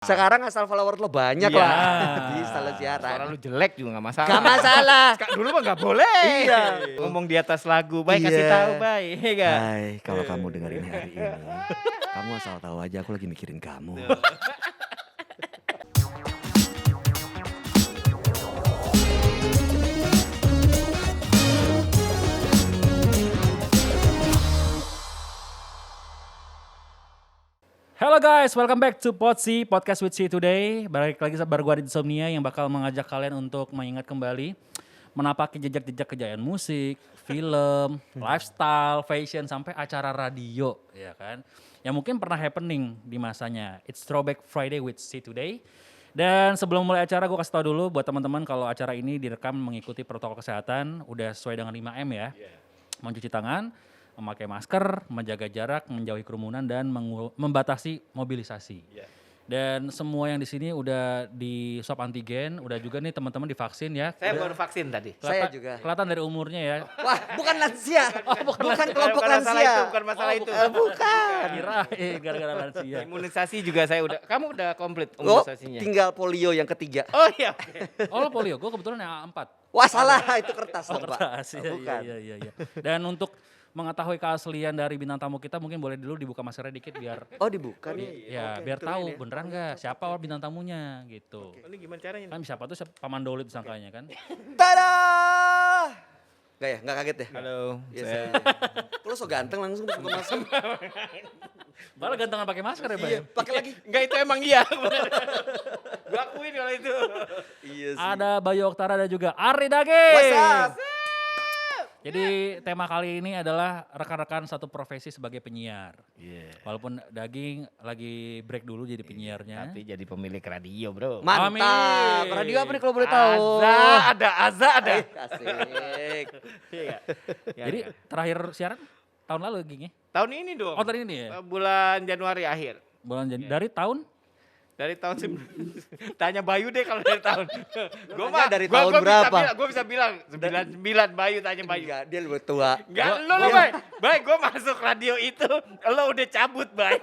Sekarang asal follower lo banyak Iya. lah. Bisa lo siaran. Suara lu jelek juga gak masalah. Gak masalah. Dulu mah gak boleh. Iya. Ngomong di atas lagu, Bay kasih Iya. tahu Bay. Iya gak? Hai, kalau kamu dengerin hari ini, kamu asal tahu aja aku lagi mikirin kamu. Hello guys, welcome back to Podsi, Podcast with Si Today. Balik lagi sama gue Insomnia yang bakal mengajak kalian untuk mengingat kembali menapaki jejak-jejak kejayaan musik, film, lifestyle, fashion, sampai acara radio, ya kan? Yang mungkin pernah happening di masanya. It's Throwback Friday with Si Today. Dan sebelum mulai acara gue kasih tau dulu buat teman-teman kalau acara ini direkam mengikuti protokol kesehatan, udah sesuai dengan 5M ya. Mencuci tangan, memakai masker, menjaga jarak, menjauhi kerumunan dan membatasi mobilisasi. Dan semua yang di sini udah di swab antigen, udah juga nih teman-teman divaksin ya. Saya baru vaksin tadi. Saya juga. Kelihatan dari umurnya ya. Wah, bukan lansia. bukan kelompok Bukan masalah lansia. itu, bukan masalah itu. Bukan. Kirain gara-gara lansia. Imunisasi juga saya udah, kamu udah komplit Oh, imunisasinya? tinggal polio yang ketiga. Oh iya. Oh lo polio, gue kebetulan yang A4. Wah, salah. Itu kertas Oh, dong, Pak. kertas, iya, Bukan. iya. Dan untuk mengetahui keaslian dari bintang tamu kita mungkin boleh dulu dibuka maskernya dikit biar Oh, dibuka nih. ya biar tahu beneran nggak siapa bintang tamunya gitu. Ini gimana caranya? Kan siapa tuh Paman Dolid sangkanya kan. Tada! Gak ya? Gak kaget ya? Halo. Iya, saya- saya. Lu so ganteng langsung buka masker. Malah gantengan pakai masker ya, Bay. Iya, pakai lagi. Enggak itu emang iya. Gua akuin kalau itu. Iya sih. Ada Bayu Oktara dan juga Ari Dage. What's up? Jadi tema kali ini adalah rekan-rekan satu profesi sebagai penyiar. Iya. Walaupun Daging lagi break dulu jadi penyiarnya. Tapi jadi pemilik radio, Bro. Mantap. Amin. Radio apa nih kalau boleh tahu? Azza ada. Asik. Iya. Ya, Jadi ya. terakhir siaran tahun lalu Ging ya? Tahun ini dong. Oh tadi ini ya? Bulan Januari akhir. Dari tahun? Dari tahun tanya Bayu deh kalau dari tahun. Makanya dari tahun berapa? Gue bisa bilang 99 Bayu tanya Bayu. Enggak, dia lebih tua. Enggak, lo Bay. Bay, gue masuk radio itu, lo udah cabut Bay.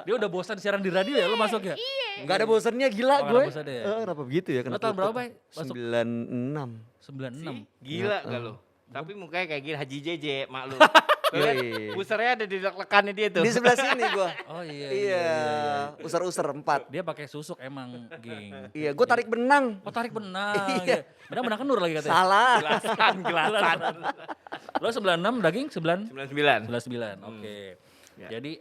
Dia udah bosan siaran di radio ya lo masuk ya? Enggak ada bosannya gila Oh, nggak gue. ada bosannya ya? Kenapa begitu ya? Lo tahun berapa Bay? Masuk 96. 96. Gila gak lo? Tapi mukanya kayak gini Haji JJ, mak lu. Yoi. Pusernya ada di lek-lekannya dia tuh. Di sebelah sini gue. Oh iya. Iya. Usar-usar 4. Dia pakai susuk emang Ging. Iya, gue tarik benang. Oh tarik benang. Iya. Benang kenur lagi katanya. Salah. Gelasan. Lo 96, Daging 99. 99. Oke. Ya. Jadi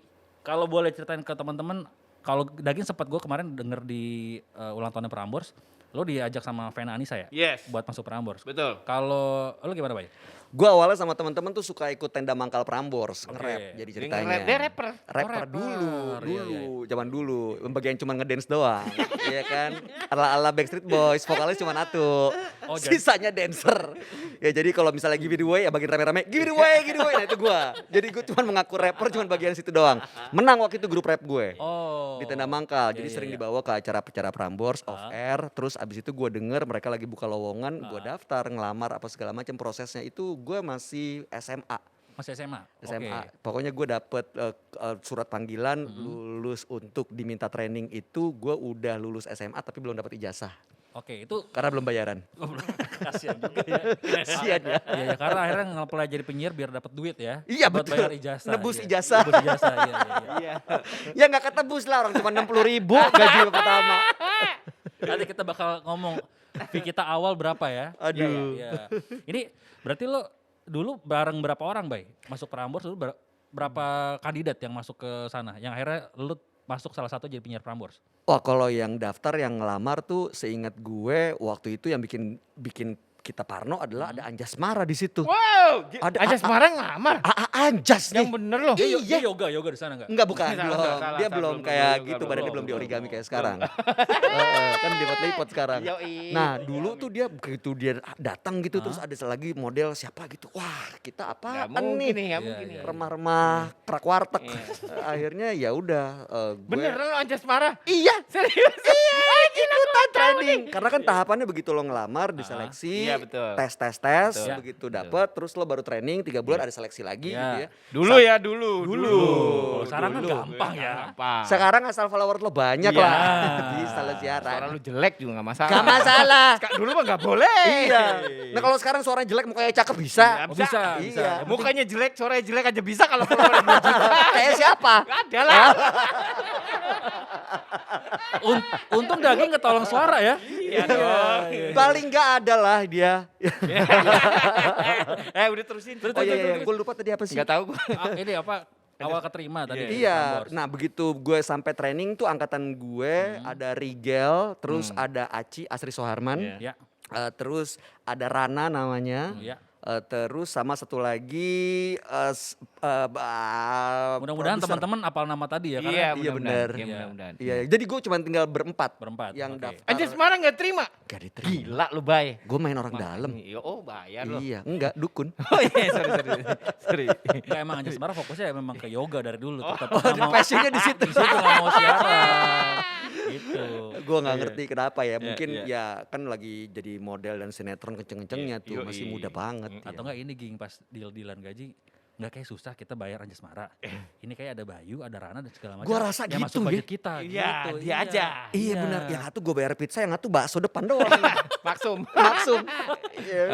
kalau boleh ceritain ke teman-teman, kalau Daging sempat gue kemarin denger di ulang tahunnya Prambors, lo diajak sama Vena Anissa ya? Yes. Buat masuk Prambors. Betul. Kalau lo gimana, Bay? Gue awalnya sama teman-teman tuh suka ikut tenda mangkal Prambors, Oke. nge-rap jadi Dia ceritanya. nge-rap, dia rapper. Rapper rapper. dulu, Iya, iya. zaman dulu. Bagian cuma ngedance doang, iya kan? Ala-ala Backstreet Boys, vokalis cuma Atu. Oh, jadi- Sisanya dancer. Ya jadi kalau misalnya give it away ya bagian rame-rame, give it away. Nah itu gue. Jadi gue cuma mengaku rapper cuma bagian situ doang. Menang waktu itu grup rap gue. Oh. Di tenda mangkal, jadi Iya, sering iya. dibawa ke acara-acara Prambors, off air, terus abis itu gue denger mereka lagi buka lowongan, gue daftar, ngelamar apa segala macam prosesnya itu gue masih SMA. Masih SMA? SMA. Oke. Pokoknya gue dapet surat panggilan lulus untuk diminta training itu gue udah lulus SMA tapi belum dapat ijazah Oke, itu karena belum bayaran. kasihan juga ya. Kasian ya. Iya, ya, karena akhirnya nge-apply jadi penyiar biar dapat duit ya. Iya, buat betul. bayar ijazah. Nebus iya. ijazah. Nebus ijazah, iya. Iya. Ya nggak ketebus lah orang cuma 60.000 gaji pertama. Nanti kita bakal ngomong fee kita awal berapa ya. Aduh. Iya. Ini berarti lo dulu bareng berapa orang, Bay? Masuk Prambors dulu berapa kandidat yang masuk ke sana? Yang akhirnya lo masuk salah satu jadi penyiar Prambors? Wah kalau yang daftar yang ngelamar tuh seingat gue waktu itu yang bikin kita parno adalah ada Anjas Mara di situ. Wow, Ada- aja Semarang ngamar. Anjas nih. Yang bener loh. Dia yoga di sana enggak? Enggak bukan, Salah, belum. salah, Dia salah, belum belum, kayak belum, gitu, belum, badannya belum, belum di belum, origami belum. kayak sekarang. Kan lipot-lipot sekarang. Yoi. Nah dulu tuh dia begitu dia datang gitu terus ada lagi model siapa gitu. Wah kita Nggak apaan mungkin nih? nih, nggak Iya, mungkin iya. nih. Remah-remah kerak warteg. Akhirnya ya udah gue. Bener lo Anjas marah? Iya. Serius? Iya, Ikut cepetan training. Karena kan tahapannya begitu lo ngelamar, diseleksi, Iya, betul. tes, Betul. begitu dapet, terus lo baru training 3 bulan ada seleksi lagi Iya. gitu ya. Dulu ya, dulu. Kalau sekarang kan Dulu. gampang ya. Gampang. Sekarang asal follower lo banyak Iya. lah di salah siaran. Suara lu jelek juga gak masalah. Gak masalah. Dulu mah gak boleh. Iya. Nah kalau sekarang suaranya jelek mukanya cakep bisa. Iya, Oh, bisa. Iya. Mukanya jelek, suaranya jelek aja bisa kalau follower 2 juta. Kayak siapa? Gak ada lah. Untung daging ketolong suara ya. Iya dong. Paling nggak ada lah dia. Udah terusin. Oh iya, gue lupa tadi apa sih? Gak tahu gue. Ini apa awal keterima tadi. di Iya, Prambors. nah begitu gue sampai training tuh angkatan gue ada Rigel, terus ada Aci, Asri Soharman, Iya. Ya. terus ada Rana namanya, Ya. terus sama satu lagi Mudah-mudahan produser. teman-teman apal nama tadi ya karena Iya, mudah-mudahan. benar. Iya, Iya. mudah-mudahan. Iya, jadi gue cuma tinggal berempat berempat. yang Oke. daftar. Aja Semarang gak terima. Gak diterima. Gila lu, Bay. Gue main orang dalam. Oh, bayar lo. Iya, enggak dukun. Oh iya, sorry. Nggak, emang Anjas Semarang fokusnya memang ke yoga dari dulu. Tetap Oh, nggak mau- passionnya di situ. Di situ nggak mau siaran. Gitu. Gue nggak ngerti kenapa ya. Mungkin iya. ya kan lagi jadi model dan sinetron kenceng-kencengnya Iya, tuh, yoi. masih muda banget. Atau enggak ini ging pas deal-dealan gaji nggak kayak susah kita bayar Anjas Mara. Ini kayak ada Bayu, ada Rana dan segala macam. Gua rasa yang gitu masuk budget ya. kita. Iya, gitu. dia aja. Iya benar, yang satu gue bayar pizza, yang satu bakso depan doang. Maksum. Langsung.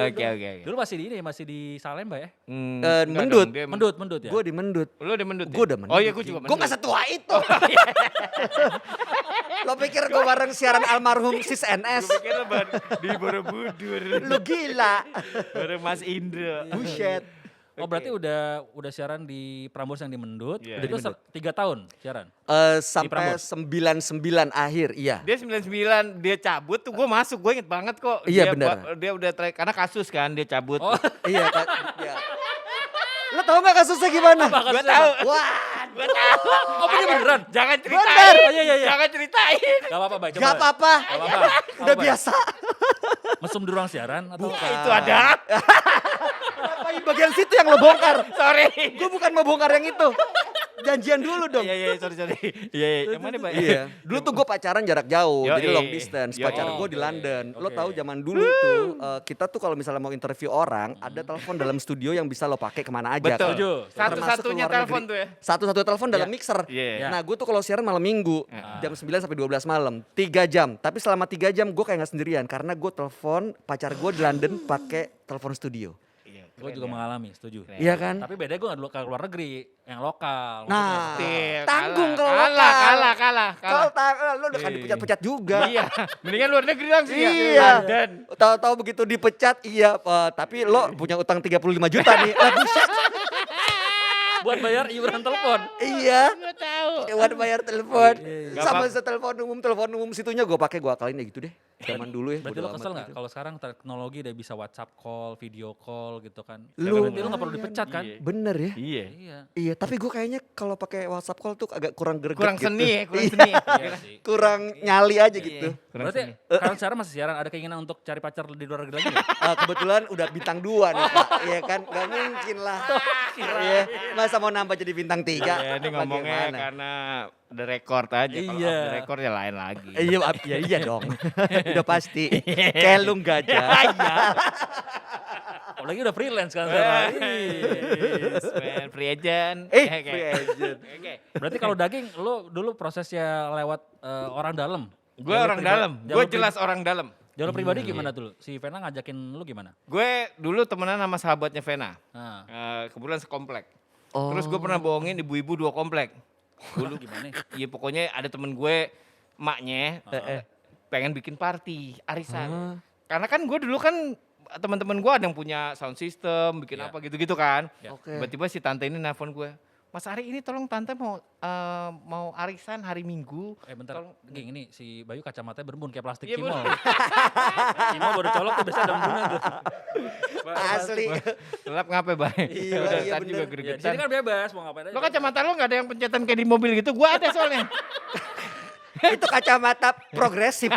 Oke. Dulu masih di ini, masih di Salemba ya? Mendut. Enggak dong, dia Mendut ya. Gue di Mendut. Lu udah mendut ya? Gue udah mendut. Oh iya, gue juga Gue mendut. gak setua itu. Lo pikir gue bareng siaran almarhum Sis NS? Gue pikir lu di Borobudur. Lu gila. Bareng Mas Indra. Buset. Oh berarti udah siaran di Prambors yang di Mendut. Iya. Itu 3 tahun siaran. Sampai Prambors. 99 akhir, iya. Dia 99, dia cabut tuh gue masuk, gue inget banget kok. Iya, Dia benar. Dia udah karena kasus kan, dia cabut. Oh, Iya kan. Iya. Lo tau gak kasusnya gimana? Gue tahu. Wah, Gue tahu. oh beneran? Jangan Bener. ceritain. Oh, iya. Jangan ceritain. Gak apa-apa, Bay. Coba. gak apa-apa. Gak apa-apa. Udah biasa. Mesum di ruang siaran atau Bukan, itu ada. Apa di bagian situ yang lo bongkar? Sorry. Gue bukan mau bongkar yang itu. Janjian dulu dong. Iya, sorry. Iya, yang mana, Pak? Iya. Dulu tuh gue pacaran jarak jauh, Yoi. jadi long distance. Yoi. Pacar gue di Oke. London. Lo Oke. tahu zaman dulu tuh kita tuh kalau misalnya mau interview orang, ada telepon dalam studio yang bisa lo pakai kemana aja. Betul. kan. Setuju. Termasuk Satu-satunya ke luar telepon negeri. tuh ya. Satu-satu telepon dalam Iya. mixer. Iya. Nah gue tuh kalau siaran malam minggu, jam 9 sampai 12 malam, 3 jam. Tapi selama 3 jam gue kayak gak sendirian, karena gue telepon pacar gue di London pakai telepon studio. Iya, gue juga mengalami, setuju. Keren. Iya kan? Tapi bedanya gue gak ke luar negeri, yang lokal. Nah, Betul, tanggung kalau kalah. Kalau lo udah kan dipecat-pecat juga. Iya, mendingan luar negeri langsung ya. Iya. London. Tahu-tahu begitu dipecat, iya. Tapi lo punya utang 35 juta nih. Lah buset. Buat bayar iuran telepon. Iya. Gue tahu. Buat bayar telepon. Gak Sama apa-apa. telepon umum situnya gue pakai, gue akalin ya gitu deh. Zaman dulu ya. Berarti bodo lo kesel amat gak gitu. kalau sekarang teknologi udah bisa WhatsApp call, video call gitu kan. Lu- Berarti lo gak perlu dipecat kan? Iya. Bener ya. Iya. Iya. Iya, tapi gue kayaknya kalau pakai WhatsApp call tuh agak kurang greget Kurang gitu. seni ya, kurang Iya, seni. Iya sih. kurang nyali aja gitu. Kurang Berarti seni. sekarang sekarang masih siaran, ada keinginan untuk cari pacar di luar negeri lagi nggak? Kebetulan udah bintang 2 nih Pak. Iya kan, gak mungkin lah. Iya, masa mau nambah jadi bintang 3? Ya, ini ngomongnya karena the record aja. Kalau Iya. off the record ya lain lagi. Iya dong. Udah pasti. Kelung gajah. Iya. Apalagi udah freelance kan sekarang. Yes, man. Free agent. Oke. Free agent. Oke. Berarti kalau daging, lo dulu prosesnya lewat orang dalam? Gue orang dalam. Gue jelas orang dalam. Jalur pribadi gimana dulu? Si Vena ngajakin lu gimana? Gue dulu temenan sama sahabatnya Vena. Nah, Kebetulan sekomplek. Oh. Terus gue pernah bohongin ibu-ibu 2 komplek. dulu gimana? Iya pokoknya ada temen gue, maknya pengen bikin party, arisan. Karena kan gue dulu kan teman-teman gue ada yang punya sound system, bikin Iya. apa gitu-gitu kan. Ya. Oke. Tiba-tiba si tante ini nelfon gue, Mas Ari ini tolong tante mau arisan hari Minggu. Bentar, Tolong- Ging, ini si Bayu kacamatanya berembun kayak plastik Iya, cimol. Cimol baru colok tuh biasanya ada embunnya tuh. Asli. Gelap ngapain Bay? Iya, Udah, iya tadi juga bener. Ya, di gregetan. sini kan bebas, mau ngapain aja. Lo kacamata lo gak ada yang pencetan kayak di mobil gitu, gue ada soalnya. Itu kacamata progresif.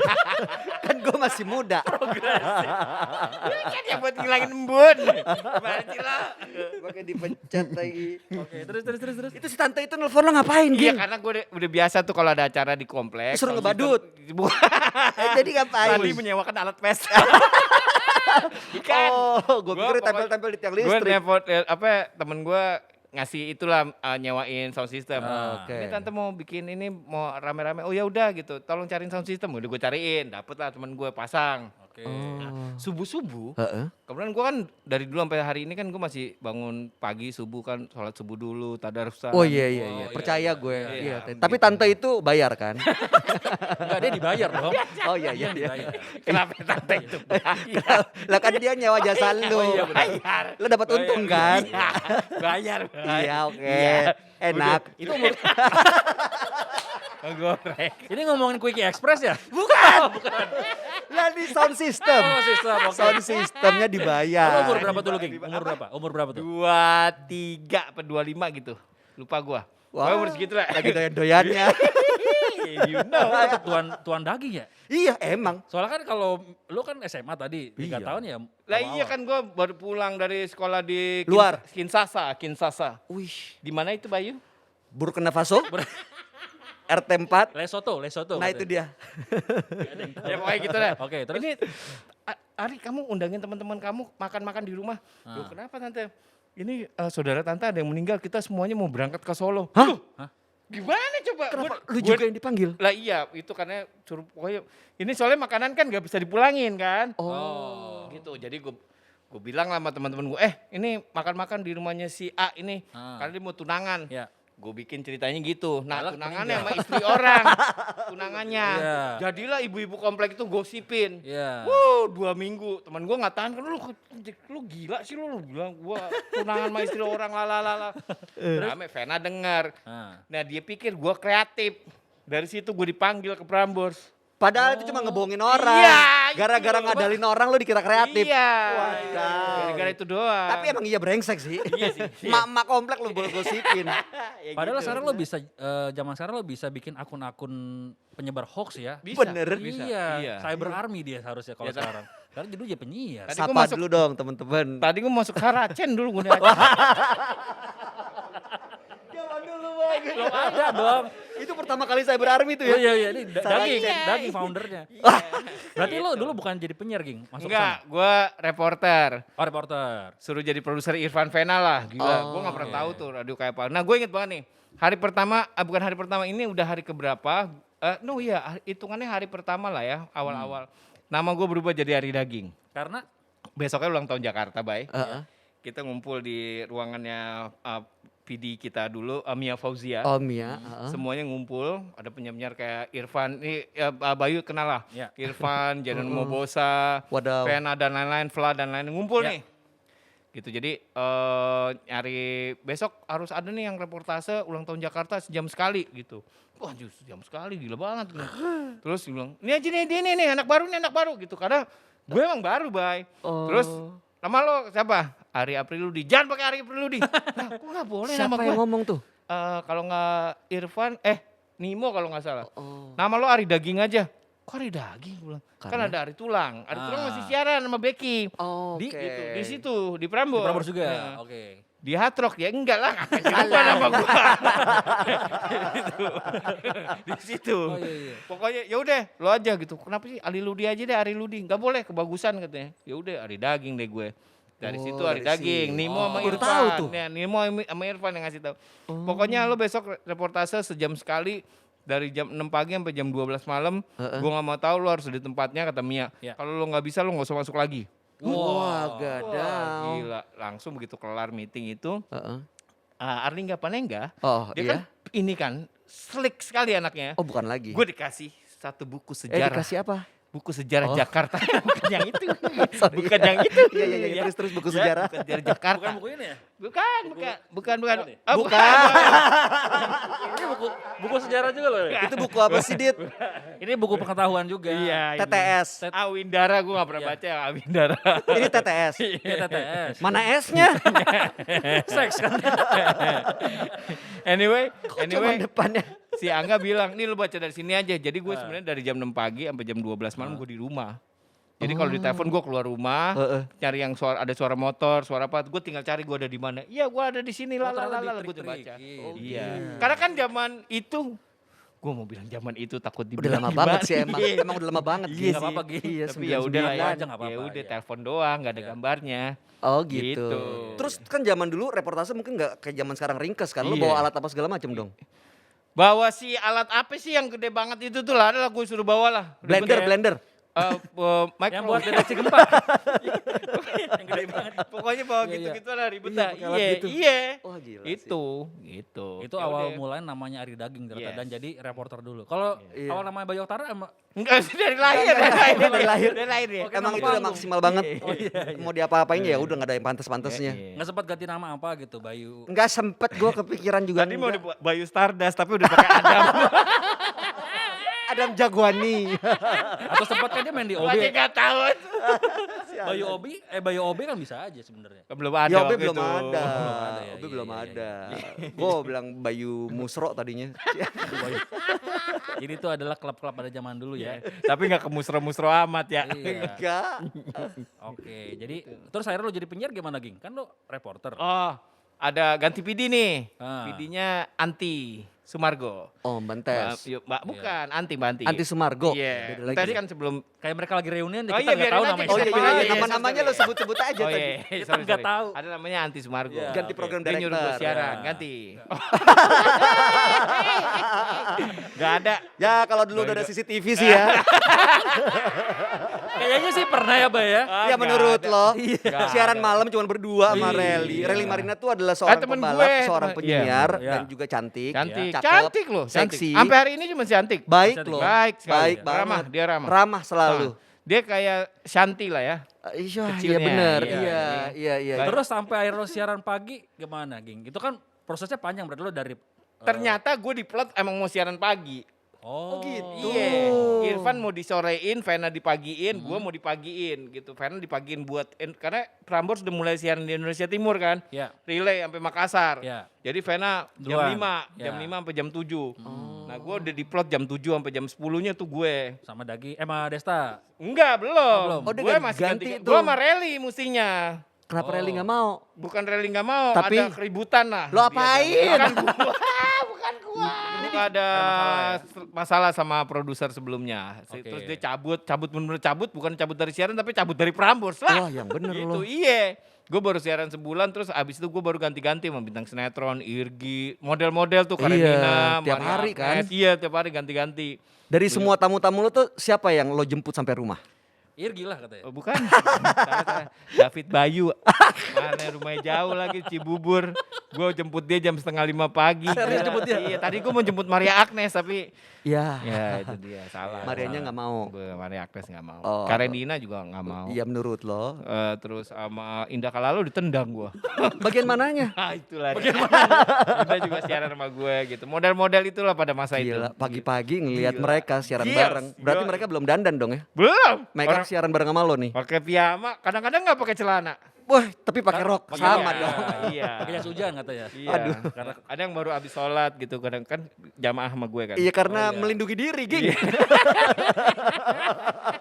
Kan gue masih muda. Kan yang buat ngilangin embun. Gimana sih lo? Pakai dipencet lagi. Oke, terus. Itu si tante itu nelfon lo ngapain, Iya Ging? karena gue udah biasa tuh kalau ada acara di kompleks. Suruh sound ngebadut. system- Bukan. Jadi ngapain? Nanti menyewakan alat pesta. Bukan. Oh, gue Gua pikir pokoknya- tempel-tempel di tiang Gue listrik. nepot temen gue ngasih itulah nyewain sound system. Oke. Ini tante mau bikin ini mau rame-rame. Oh ya udah gitu. Tolong cariin sound system. Udah gue cariin. Dapet lah temen gue pasang. Oke. Nah, subuh-subuh. Heeh. Kemudian gue kan dari dulu sampai hari ini kan gue masih bangun pagi subuh kan sholat subuh dulu tadarusan. Oh iya. Percaya gue. Iya, Iya. Tapi gitu. tante itu bayar kan? Enggak, dia dibayar dong. Oh iya. Dia dibayar. Kenapa tante itu bayar? Lah kan dia nyewa jasa lu. iya, benar. Bayar. Lu dapat untung kan? Iya, bayar. Iya, oke. Iya. Enak. Itu umur, Ngegoreng. ini ngomongin Quickie Express ya? Lah di sound system. Oh, sistem. Oke. Sound systemnya Lo dibayar. umur berapa dulu, Ging? Umur berapa tuh? 23 apa 25 gitu. Lupa gua. Wah, Wah, umur segitu lah. Lagi doyan-doyannya. You know. Lo tetap tuan daging ya? Iya, emang. Soalnya kan kalau lu kan SMA tadi, 3 Iya. tahun ya. Lah iya kan gua baru pulang dari sekolah di Luar. Kinshasa. Wih, Di mana itu Bayu? Burkina Faso. RT4. Lesotho. Nah itu dia. Ya pokoknya gitu lah. Oke, terus? Ini Ari kamu undangin teman-teman kamu makan-makan di rumah. Loh, kenapa tante? Ini saudara tante ada yang meninggal, kita semuanya mau berangkat ke Solo. Hah? Hah? Gimana coba? Kenapa lu juga yang dipanggil? Lah iya, itu karena suruh pokoknya ini soalnya makanan kan gak bisa dipulangin kan. Oh. Gitu. Jadi gue bilang lah sama teman-teman gue, ini makan-makan di rumahnya si A ini karena dia mau tunangan. Ya. Gue bikin ceritanya gitu. Nah, Malah tunangannya meninggal. sama istri orang. Tunangannya. Iya. Jadilah ibu-ibu komplek itu gosipin. Iya. 2 minggu. Teman gue nggak tahan kan lu gila sih lu bilang gua tunangan sama istri orang lalala. Rame Vena dengar. Nah, dia pikir gue kreatif. Dari situ gue dipanggil ke Prambors. Padahal itu cuma ngebohongin orang. Iya, Gara-gara gitu. ngadalin orang lu dikira kreatif. Iya. Wadaw. Gara-gara itu doang. Tapi emang iya brengsek sih. Iya sih. Mak-mak komplek lu gosipin. Ya Padahal gitu. sekarang lo bisa, zaman sekarang lo bisa bikin akun-akun penyebar hoax ya. Bisa. Bener. Bisa. Iya, Iya. Cyber Army dia seharusnya kalau Iya, sekarang. Sekarang jadi dia penyiar. Tadi gua Sapa masuk- dulu dong teman-teman. Tadi gue masuk Saracen dulu gue Belum ada dong. Itu pertama kali saya berarmi tuh Oh ya. iya, ini daging, Saracen. daging foundernya. Berarti lo dulu bukan jadi penyiar, Ging? Masuk Enggak, gue reporter. sana? Oh, reporter. Suruh jadi produser Irfan Vena lah. Gila, gue gak pernah tahu tuh radio kayak apa. Nah gue inget banget nih, hari pertama, bukan hari pertama ini udah hari keberapa. Hitungannya hari pertama lah ya, awal-awal. Nama gue berubah jadi Ari Daging. Karena Besoknya ulang tahun Jakarta, Bay. Heeh. Kita ngumpul di ruangannya PD kita dulu, Mia Fauzia. Om ya. heeh. Semuanya ngumpul, ada penyiar kayak Irfan, ini Bayu kenal lah. Ya. Irfan, Jaden Mobosa, Wadaw. Pena dan lain-lain, Vla dan lain-lain ngumpul Ya. nih. Gitu, jadi nyari besok harus ada nih yang reportase ulang tahun Jakarta sejam sekali gitu. Wah justru sejam sekali gila banget. Terus dia bilang, ini aja nih dia nih anak baru gitu. Karena gue emang baru, Bay. Oh. Terus nama lo siapa? Ari Apriludi. Jangan pakai Ari Apriludi. Nah, kok nggak boleh nama Siapa gue? yang ngomong tuh? Kalau nggak Irfan, Nimo kalau nggak salah. Oh. Nama lo Ari Daging aja. Kok Ari Daging? Gue bilang. Kan Karena? ada Ari Tulang. Ari Tulang Ah. masih siaran sama Becky. Oh, Di- oke. Gitu, di situ, di di Prambors. Prambors juga. Nah, Oke. di Hard Rock ya enggak lah, ngapain lupa nama gua. Gitu. Di situ. Oh iya, iya. Pokoknya ya udah lo aja gitu. Kenapa sih Ali Ludi aja deh, Ari Ludi. Enggak boleh kebagusan katanya. Ya udah Ari Daging deh gue. Dari Oh, situ Ari dari Daging, situ. Nimo sama baru Irfan. tahu tuh. Ya, Nimo sama Irfan yang ngasih tahu. Pokoknya lo besok reportase sejam sekali dari jam 6 pagi sampai jam 12 malam. Gue nggak mau tahu lo harus di tempatnya kata Mia. Ya. Kalau lo nggak bisa lo nggak usah masuk lagi. Wah, Wah, gadau. gila. Langsung begitu kelar meeting itu, Heeh. Arlingga Panengga, Oh, dia iya. kan ini kan slick sekali anaknya. Oh, bukan lagi. Gue dikasih satu buku sejarah. Dikasih apa? Buku sejarah Oh. Jakarta. Bukan yang itu. Sorry. Bukan yang itu. Iya, iya, iya. Terus buku Ya, sejarah. bukan sejarah Jakarta. Bukan buku ini ya? Bukan. Bukan ya? Ah, Bukan. Ini buku sejarah juga loh. Ya? Itu buku apa sih, Dit? Ini buku pengetahuan juga. Iya. TTS. Awindara gue gak pernah Iya. baca Awindara. Ini TTS. Ini TTS. Mana S-nya? Seks kan? Anyway, Cuman depannya. si Angga bilang, nih lu baca dari sini aja. Jadi gue sebenarnya dari jam 6 pagi sampai jam 12 malam gue di rumah. Jadi kalau di telepon gue keluar rumah, cari yang ada suara motor, suara apa, gue tinggal cari gue ada di mana. Iya, gue ada di sini, lalala, gue tuh baca. Iya. Karena kan zaman itu, gue mau bilang zaman itu takut Udah dibilang lama gimana. banget sih emang. Emang udah lama banget. Iya, Gin. nggak apa-apa, Gin. Iya, Tapi ya udah lah ya. aja nggak apa-apa, Ya udah iya. telepon doang, nggak ada gambarnya. Oh gitu. Gitu. Terus kan zaman dulu reportase mungkin nggak kayak zaman sekarang ringkes kan. Lu Iya. bawa alat apa segala macam dong. Bawa si alat apa sih yang gede banget itu tuh lah, adalah gue suruh bawa lah. Blender. Yang buat deteksi gempa. Yang gede banget. Pokoknya bawa Iya, gitu-gitu lah ribet Iya, dah. pakai alat Iya, gitu. iya. Wah gila sih. Gitu. Itu Ya awal udah. mulai namanya Ari Daging ternyata Yes. dan jadi reporter dulu. Kalau Iya. awal namanya Bayu Oktara emang Enggak sih dari lahir, Dari lahir. Dari lahir ya. Oke, Emang nama itu udah panggung. maksimal banget. Iya, Mau diapa-apain ya udah nggak ada yang pantas-pantasnya. Iya. nggak sempat ganti nama apa gitu Bayu. Nggak sempet gue kepikiran juga. Tadi mau enggak. dibuat Bayu Stardust tapi udah pakai Adam. Adam Jagoani. Atau sempat kan dia main di OB. Lagi enggak tahu. Bayu OB kan bisa aja sebenarnya. Belum ada. Ya Obe waktu belum itu. ada. ada ya, Obe iya, belum iya, ada. Gue bilang Bayu Musro tadinya. Jadi itu adalah klub-klub pada zaman dulu ya. Tapi enggak kemusro-musro amat ya. Iya. Enggak. Oke, jadi terus akhirnya lo jadi penyiar gimana, Ging? Kan lo reporter. Oh, ada ganti PD nih. Ah. PD-nya Anti Sumargo. Oh Bentes. Mbak bukan, Mbak Anti. Anti Sumargo. Iya. Beda lagi Tadi ya? kan sebelum Kayak mereka lagi reunian, Oh kita iya, nggak tahu biarin aja. namanya Oh iya, siapa. iya, iya. Iya, Nama-namanya lo sorry. sebut-sebut aja Oh tadi. iya, Kita sorry, nggak sorry. tahu. Ada namanya Anti Sumargo. Iya, Ganti oke. program Dia nyuruh gue director. siaran, Ya. ganti. Gak ada. Ya kalau dulu udah ada CCTV sih ya. Kayaknya sih pernah ya, Bay ya. Ya menurut lo. Nggak Siaran ada. malam cuma berdua sama Iya. Rally. Rally Marina tuh adalah seorang temen pembalap, gue, seorang temen- penyiar iya. dan juga cantik. Cantik, Cakep, cantik loh, cantik. seksi. Sampai hari ini cuma cantik. Baik Cantik. loh. Baik sekali. Baik banget. Ramah, dia ramah. Ramah selalu. Nah, dia kayak Shanti lah ya. Iya, iya Kecilnya, bener. iya, Iya, iya, iya. Baik. Terus sampai akhirnya lo siaran pagi gimana, Ging? Itu kan prosesnya panjang berarti lo dari Ternyata gue diplot emang mau siaran pagi. Oh, gitu. Iya, Irfan mau disorein, Vena dipagiin, gue mau dipagiin gitu. Vena dipagiin buat, karena Prambors udah mulai siaran di Indonesia Timur kan. Ya. Relay sampai Makassar. Ya. Jadi Vena jam Duluan. 5, Ya. jam 5 sampai jam 7. Nah gue udah diplot jam 7 sampai jam 10-nya tuh gue. Sama Dagi, sama Desta. Enggak, belum. belum. Oh, dia Gue ganti- masih ganti ganti. tuh. Gue sama Rally mustinya. Kenapa Oh. Rally nggak mau? Bukan Rally nggak mau, Tapi- ada keributan lah. Lo apain? Bukan gua, bukan gua. Ada masalah sama produser sebelumnya. Oke. Terus dia cabut bener-bener cabut, bukan cabut dari siaran tapi cabut dari Prambors lah. Wah, yang bener Gitu, lo. iya. Gue baru siaran sebulan, terus abis itu gue baru ganti-ganti sama bintang sinetron, Irgi, model-model tuh Karenina, Iya, tiap Maria hari kan? Agnes. Iya, tiap hari ganti-ganti. Dari semua tamu-tamu lo tuh siapa yang lo jemput sampai rumah? Irgi lah katanya. Oh, bukan. Salah. David Bayu. Mana rumahnya jauh lagi Cibubur. Gue jemput dia jam 4:30 pagi. Serius jemput dia? Iya, tadi gue mau jemput Maria Agnes tapi Ya. ya itu dia salah. Marianya nggak mau. Maria Agnes nggak mau. Oh. Karenina juga nggak mau. Iya menurut lo. Terus sama Indah Kalalo ditendang gue. Bagian mananya? Ah itulah. Indah juga siaran sama gue gitu. Model-model itulah pada masa Gila, itu. pagi-pagi ngelihat Gila. mereka siaran Yes. bareng. Berarti Yo. mereka belum dandan dong ya? Belum. Mereka Orang siaran bareng sama lo nih. pakai piyama, kadang-kadang nggak pakai celana. Wah, tapi pakai rok. Pakai Sama rok. dong. Iya. Pakai jas hujan katanya. Iya. Aduh. Karena ada yang baru habis sholat gitu, kadang kan jamaah sama gue kan. Iya karena Oh, iya. melindungi diri, Ging.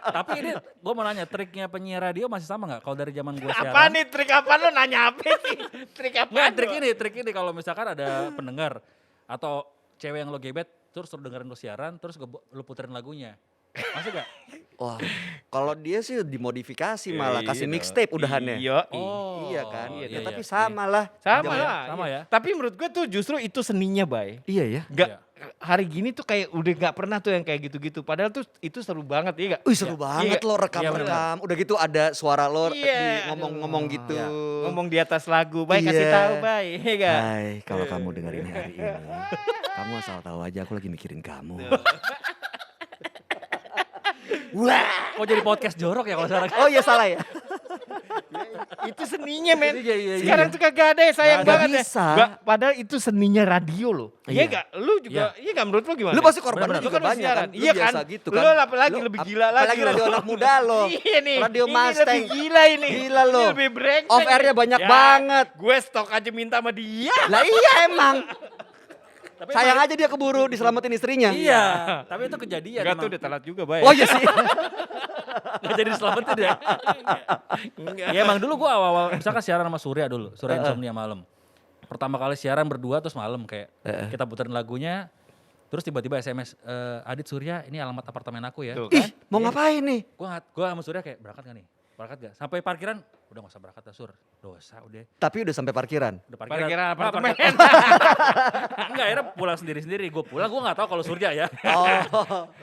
Tapi ini gue mau nanya, triknya penyiar radio masih sama nggak? Kalau dari zaman gue siaran. Apa nih trik apa lo nanya apa sih? Trik apa? Nggak, trik ini kalau misalkan ada pendengar atau cewek yang lo gebet, terus lo dengerin lo siaran, terus lo puterin lagunya. Masih gak? Wah, kalau dia sih dimodifikasi malah Iya, kasih iya mixtape dong. udahannya. Iya. Oh, Iya kan? iya, Ya, iya, tapi iya. sama lah. Sama Zaman- lah. sama iya. ya. Tapi menurut gue tuh justru itu seninya, Bay. Iya ya. Gak, Iya. hari gini tuh kayak udah gak pernah tuh yang kayak gitu-gitu. Padahal tuh itu seru banget, iya gak? Wih seru banget Iya. lo rekam-rekam. Udah gitu ada suara lo Iya, di ngomong-ngomong aduh. gitu. Iya. Ngomong di atas lagu, Bay kasih Iya. tahu, Bay. Iya gak? Hai, kalau kamu dengerin hari ini, kamu asal tahu aja aku lagi mikirin kamu. Wah. Kok jadi podcast jorok ya kalau sekarang? Oh iya salah ya. Itu seninya men. Iya, iya, iya. Sekarang tuh kagak ada ya, sayang Nggak banget bisa. ya. Padahal itu seninya radio loh. Iya Iya. gak? Lu juga, iya gak menurut lu gimana? Lu pasti korban Bener-bener. lu juga Lu kan banyak siaran. kan. Lu Iya biasa kan? gitu Lu kan. apalagi lebih gila lagi Apalagi lu. radio anak muda lo. Iya nih. Radio ini Mustang. lebih gila ini. Gila lo. Ini lebih brengsek. Off airnya nih. banyak banget. Gue stok aja minta sama dia. Lah iya emang. Sayang aja dia keburu diselamatin istrinya. Iya, tapi itu kejadian. Enggak emang. tuh udah telat juga, Bay. Oh iya sih. Nggak jadi diselamatin ya. Ya emang dulu gue awal-awal misalkan siaran sama Surya dulu, Surya Insomnia malam. Pertama kali siaran berdua terus malam kayak kita puterin lagunya. Terus tiba-tiba SMS, Adit Surya ini alamat apartemen aku ya. Tuh Ih, kan. mau ngapain nih? Gue sama Surya kayak berangkat gak nih? Berangkat gak? Sampai parkiran, udah gak usah berangkat dah Sur. Dosa udah. Tapi udah sampai parkiran. Udah Parkiran Nggak, apartemen. Enggak, akhirnya pulang sendiri-sendiri. Gue pulang, gue gak tahu kalau Surya ya. Oh,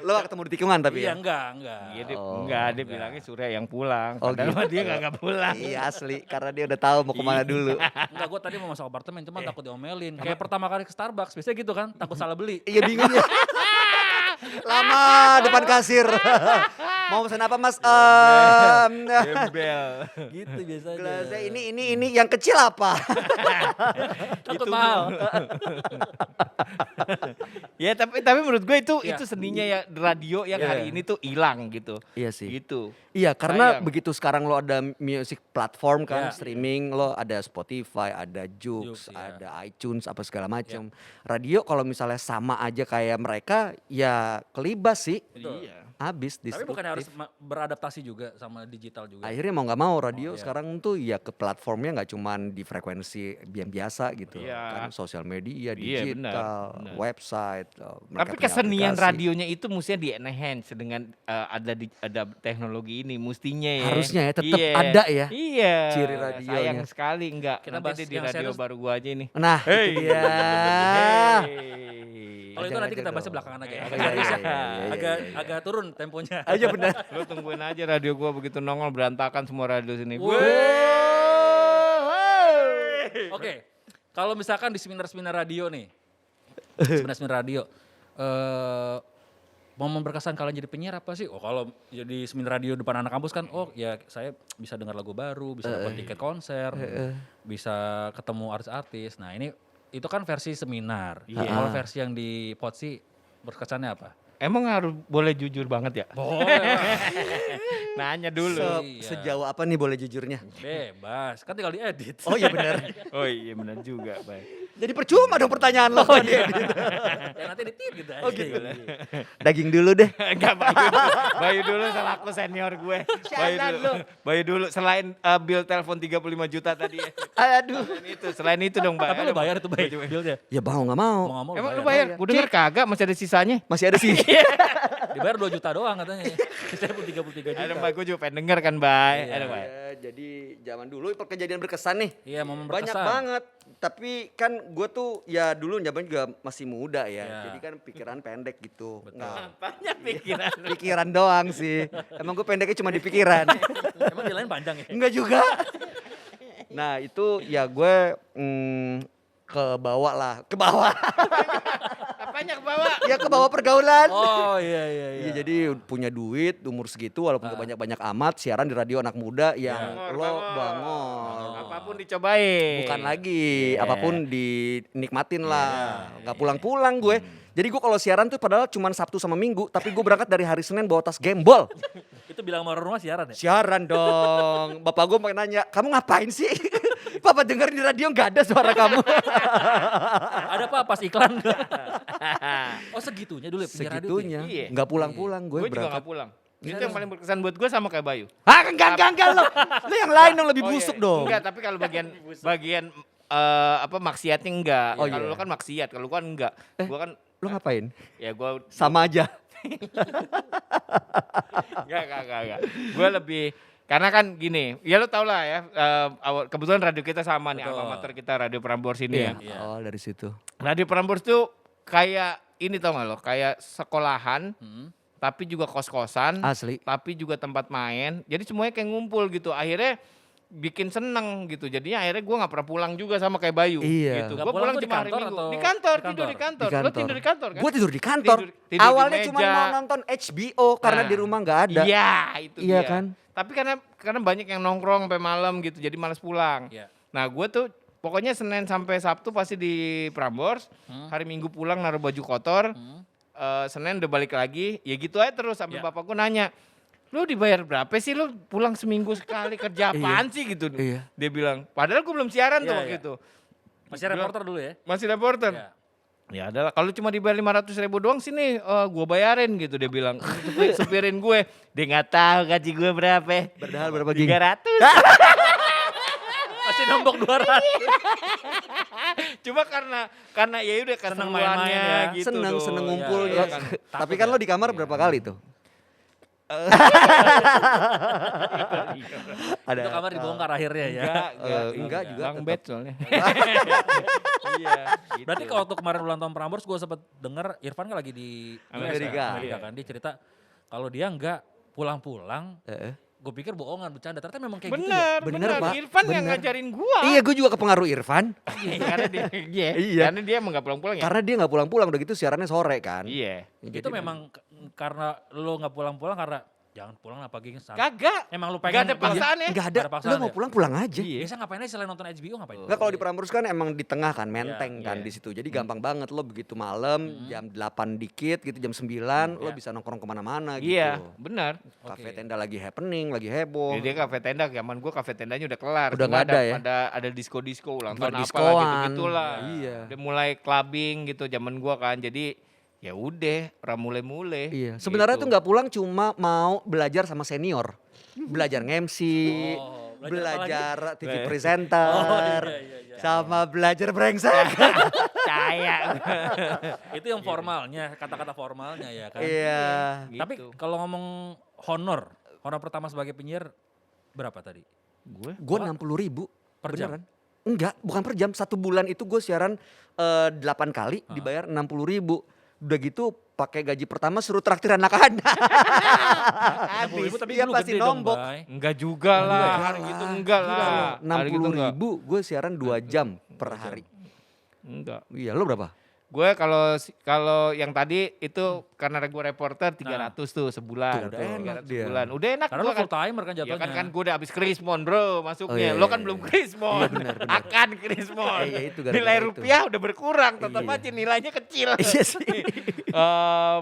lo gak ketemu di tikungan tapi Iya, ya? enggak. Iya, dia, Oh, enggak, dia bilangnya Surya yang pulang. Oh, Padahal mah gitu. dia enggak pulang. Iya asli, karena dia udah tahu mau kemana dulu. Enggak, gue tadi mau masuk apartemen, cuma takut diomelin. Kayak pertama kali ke Starbucks, biasanya gitu kan, takut salah beli. Iya bingung ya. Lama depan kasir. Mau pesan apa mas? Gembel. Gitu biasanya. Gelasnya ini yang kecil apa? Takut mahal. Ya tapi menurut gue itu Iya. itu seninya ya radio yang hari ini tuh hilang gitu. Iya sih. Gitu. Iya karena Sayang. begitu sekarang lo ada music platform kan, Iya. streaming lo ada Spotify, ada Joox, Joox, iya. ada iTunes apa segala macam. Radio kalau misalnya sama aja kayak mereka ya kelibas sih. Iya. Habis Tapi bukan harus disruptif. beradaptasi juga sama digital juga. Akhirnya mau nggak mau radio iya. sekarang tuh ya ke platformnya nggak cuman di frekuensi yang biasa gitu Iya. kan, sosial media, Iya, digital, benar. website. mereka Tapi punya kesenian aplikasi. radionya itu mestinya di enhance dengan ada teknologi ini mestinya ya. Harusnya ya, tetep Iya. ada ya Iya. ciri radionya. Sayang sekali enggak. Kita Nanti bahas deh di yang radio serius. baru gua aja nih. Nah itu dia. Kalau itu Ajar nanti aja kita bahasnya dong. belakangan aja ya. Iya, Agak iya, serius ya. iya, iya, iya, Agak iya. agak turun temponya. Aja benar. Lu tungguin aja radio gua begitu nongol berantakan semua radio sini. Oke. Kalau misalkan di seminar-seminar radio nih. Seminar-seminar radio. Momen berkesan kalian jadi penyiar apa sih? Oh kalau jadi seminar radio depan anak kampus kan, oh ya saya bisa dengar lagu baru, bisa dapat tiket konser, bisa ketemu artis-artis. Nah ini itu kan versi seminar. Iya. Kalau versi yang di Potsi berkesannya apa? Emang harus boleh jujur banget ya? Boleh. Nanya dulu. Iya. Sejauh apa nih boleh jujurnya? Bebas, kan tinggal diedit. Oh iya benar. Oh iya benar juga, baik. Jadi percuma dong pertanyaan lo. Ya nanti ditit gitu aja. Oh gitu. Daging dulu deh. Enggak, Bayu dulu selaku senior gue. Sialan lu. Bayu dulu selain bill telepon 35 juta tadi. Aduh. Selain itu dong, Mbak. Tapi lu bayar itu baik billnya. Ya mau nggak mau. Mau nggak mau Emang lu bayar? Gue denger kagak masih ada sisanya. Masih ada sih. Dibayar 2 juta doang katanya. Saya pun 33 juta. Ada Mbak, gue juga pengen denger kan, Bay. Iya. Ada, Bay. Ya, jadi zaman dulu kejadian berkesan nih. Iya, momen Banyak berkesan. banget. Tapi kan gue tuh ya dulu zaman juga masih muda ya. Iya. Jadi kan pikiran pendek gitu. Nggak, Banyak pikiran. pikiran doang sih. Emang gue pendeknya cuma di pikiran. Emang di lain panjang ya? Enggak juga. Nah itu ya gue ke bawah lah. Ke bawah. Apanya ke bawah? Ya ke bawah pergaulan. Oh iya iya Iya jadi punya duit umur segitu walaupun gak banyak-banyak amat siaran di radio anak muda yang lo bangor. Apapun dicobain. Bukan lagi Iya. apapun dinikmatin lah. Gak pulang-pulang gue. Jadi gue kalau siaran tuh padahal cuma Sabtu sama Minggu tapi gue berangkat dari hari Senin bawa tas gembol. Itu bilang sama orang rumah siaran ya? Siaran dong. Bapak gue pengen nanya, "Kamu ngapain sih?" Papa denger di radio nggak ada suara kamu. Ada apa pas iklan? Oh segitunya dulu ya penyiar radio tuh ya? Segitunya. Iya. Nggak pulang-pulang gue Gue juga berangkat. gak pulang. Itu yang paling berkesan buat gue sama kayak Bayu. Ah enggak lo. Lo yang lain dong lebih Oh, busuk iya. dong. Enggak, tapi kalau bagian apa maksiatnya enggak. Oh, Kalau iya. lo kan maksiat, kalau gua kan enggak. Gua kan Lo ngapain? ya gua Sama aja. enggak. Gua lebih karena kan gini, ya lo tau lah ya, kebetulan radio kita sama nih, Betul. alma mater kita Radio Prambors ini ya. Iya. Oh dari situ. Radio Prambors tuh kayak ini tau gak lo, kayak sekolahan, tapi juga kos-kosan, Asli. tapi juga tempat main. Jadi semuanya kayak ngumpul gitu. Akhirnya bikin seneng gitu. Jadinya akhirnya gue nggak pernah pulang juga sama kayak Bayu. Iya. Gitu. Nggak Gue pulang pulang tuh di cuma hari kantor Minggu. atau- Di kantor, di tidur di kantor? kantor. Lo tidur di kantor kan? Gue tidur di kantor. Tidur di Awalnya cuma meja. mau nonton HBO karena Nah. di rumah nggak ada. Iya, itu Iya dia. kan? Tapi karena banyak yang nongkrong sampai malam gitu, jadi malas pulang. Iya. Nah, gue tuh pokoknya Senin sampai Sabtu pasti di Prambors. Hari Minggu pulang naruh baju kotor. Senin udah balik lagi. Ya gitu aja terus sampai Iya. bapakku nanya, "Lu dibayar berapa sih, lu pulang seminggu sekali kerja apaan sih?" gitu. Iya. Dia bilang, padahal gue belum siaran tuh Iya, waktu iya. itu. Masih reporter dulu ya? Masih reporter. Iya. Ya adalah kalau cuma dibayar 500.000 doang sini gue bayarin gitu dia bilang. Supirin gue. Dia nggak tahu gaji gue berapa. Padahal berapa gig? 300. Masih nombok 200. Cuma karena ya udah Seneng main-main keseruannya ya. gitu. Seneng dong. ngumpul Iya, ya. kan. Tapi kan lo di kamar berapa kali tuh? Ada Itu kamar dibongkar akhirnya ya. enggak juga Bang tetap. bed soalnya. Iya. Gitu. Berarti kalau waktu kemarin ulang tahun Prambors gue sempet denger Irfan kan lagi di Amerika. kan. Dia cerita kalau dia nggak pulang-pulang, Heeh. gue pikir bohongan bercanda. Ternyata memang kayak gitu ya. Bener, Bener, bener. Pak. Irfan yang Bener. ngajarin gua. Iya, gue juga kepengaruh Irfan. Karena dia, Iya. karena dia emang gak pulang-pulang ya. Karena dia nggak pulang-pulang, udah gitu siarannya sore kan. Iya. Itu memang karena lo nggak pulang-pulang karena jangan pulang lah pagi santai. Kagak. Emang lu Gak pengen ada paksaan ya. Nggak ada, Nggak ada paksaan lo mau ya? pulang aja. Iya. Biasa ngapain aja selain nonton HBO ngapain? Enggak, kalau di Prambors kan emang di tengah kan, menteng Iya, kan iya. di situ. Jadi gampang banget lo begitu malam jam 8 dikit gitu, jam 9 lo Iya. bisa nongkrong kemana-mana gitu. Iya, benar. Kafe Oke. tenda lagi happening, lagi heboh. Jadi dia kafe tenda, zaman gua kafe tendanya udah kelar. Udah Cuma nggak ada ya? Ada disco ulang tahun apa lah Diskoan. gitu-gitulah. Iya. Udah mulai clubbing gitu zaman gua kan. Jadi ya udah, mulai-mulai. Iya, sebenarnya gitu. tuh nggak pulang cuma mau belajar sama senior. Belajar nge-MC, Oh, belajar apa belajar TV Belajar. presenter, Oh, iya. sama belajar brengsek. Caya. Itu yang formalnya, kata-kata formalnya ya kan. Iya. Tapi Gitu. kalau ngomong honor pertama sebagai penyiar berapa tadi? Gue Gue 60.000 Per jam? beneran. Enggak, bukan per jam. 1 bulan itu gue siaran 8 kali, dibayar 60.000. Udah gitu pakai gaji pertama suruh traktir anak-anak. 60.000 tapi Iya dulu pasti gede dong, nombok. Bay. enggak juga lah, hari gitu enggak lah. Hari gitu enggak. 60.000 gue siaran 2 jam per hari. Enggak. Iya, lo berapa? Gue kalau yang tadi itu karena gue reporter 300 tuh sebulan. Tuh, udah enak 300 dia. sebulan. Udah enak Karena gua lo full timer kan Ya jatuhnya. kan gue udah habis krismon bro masuknya. Oh, iya, Lo iya, kan iya. belum krismon. Iya, benar. Akan krismon. Iya, itu gara-gara Nilai itu. rupiah udah berkurang tetap Iya. aja nilainya kecil. Iya sih.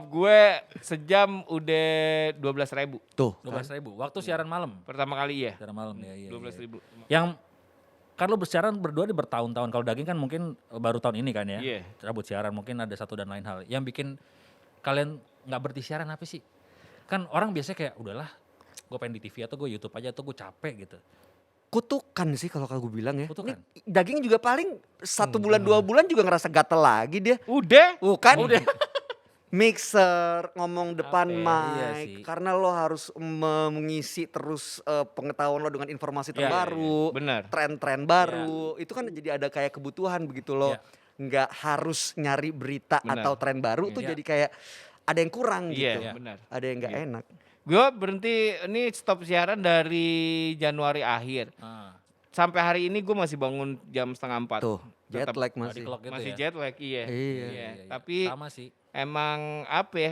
Gue sejam udah 12.000 Tuh. 12.000. Waktu siaran malam. pertama kali ya. Siaran malam ya. 12.000. Yang kan lo bersiaran berdua di bertahun-tahun. Kalau daging kan mungkin baru tahun ini kan ya. Iya. Cabut siaran mungkin ada satu dan lain hal. Yang bikin kalian nggak berhenti siaran apa sih? Kan orang biasanya kayak udahlah gue pengen di TV atau gue YouTube aja atau gue capek gitu. Kutukan sih kalau gue bilang ya. Kutukan. Ini daging juga paling 1 bulan 2 bulan juga ngerasa gatel lagi dia. Udah. Bukan? Mixer, ngomong depan Apa ya? mic, Iya sih. karena lo harus mengisi terus pengetahuan lo dengan informasi Iya, terbaru, Benar. tren-tren baru, itu kan jadi ada kayak kebutuhan begitu lo, Iya. nggak harus nyari berita Benar. atau tren baru tuh Iya. jadi kayak ada yang kurang Iya, gitu, benar. ada yang nggak Iya. enak. Gue berhenti ini stop siaran dari Januari akhir. Ah, Sampai hari ini gue masih bangun jam 3:30. Tuh, jet Tetap lag body masih. clock gitu masih ya. jet lag iya. Iya. Tapi sama sih. emang apa ya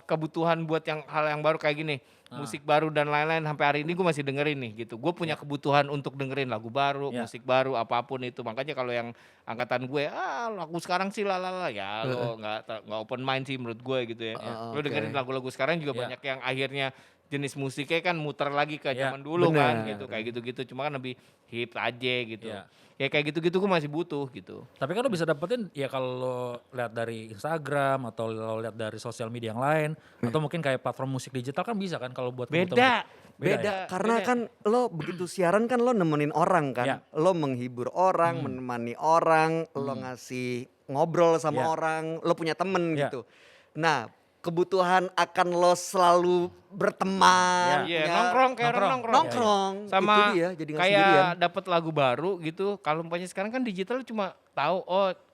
kebutuhan buat hal yang baru kayak gini, musik baru dan lain-lain sampai hari ini gue masih dengerin nih gitu. Gue punya kebutuhan untuk dengerin lagu baru, Ya. musik baru, apapun itu. Makanya kalau yang angkatan gue, lagu sekarang sih lalala ya lo nggak open mind sih menurut gue gitu ya. Lo oke. dengerin lagu-lagu sekarang juga Ya. banyak yang akhirnya jenis musiknya kan muter lagi ke Ya, zaman dulu kan benar. gitu kayak gitu-gitu. Cuma kan lebih hip aja gitu. Ya. Ya kayak gitu-gitu gue masih butuh gitu. Tapi kan lo bisa dapetin ya kalau lo lihat dari Instagram atau lo lihat dari sosial media yang lain atau mungkin kayak platform musik digital kan bisa kan kalau buat kebutuhan Beda. musik. Beda, ya? karena kan lo begitu siaran kan lo nemenin orang kan, Ya. lo menghibur orang, menemani orang, lo ngasih ngobrol sama Ya. orang, lo punya temen Ya. gitu. Nah, kebutuhan akan lo selalu berteman, Iya, punya- nongkrong kayak orang nongkrong. nongkrong, Sama itu dia jadi nggak kayak sendirian. dapat lagu baru gitu. Kalau umpamanya sekarang kan digital cuma tahu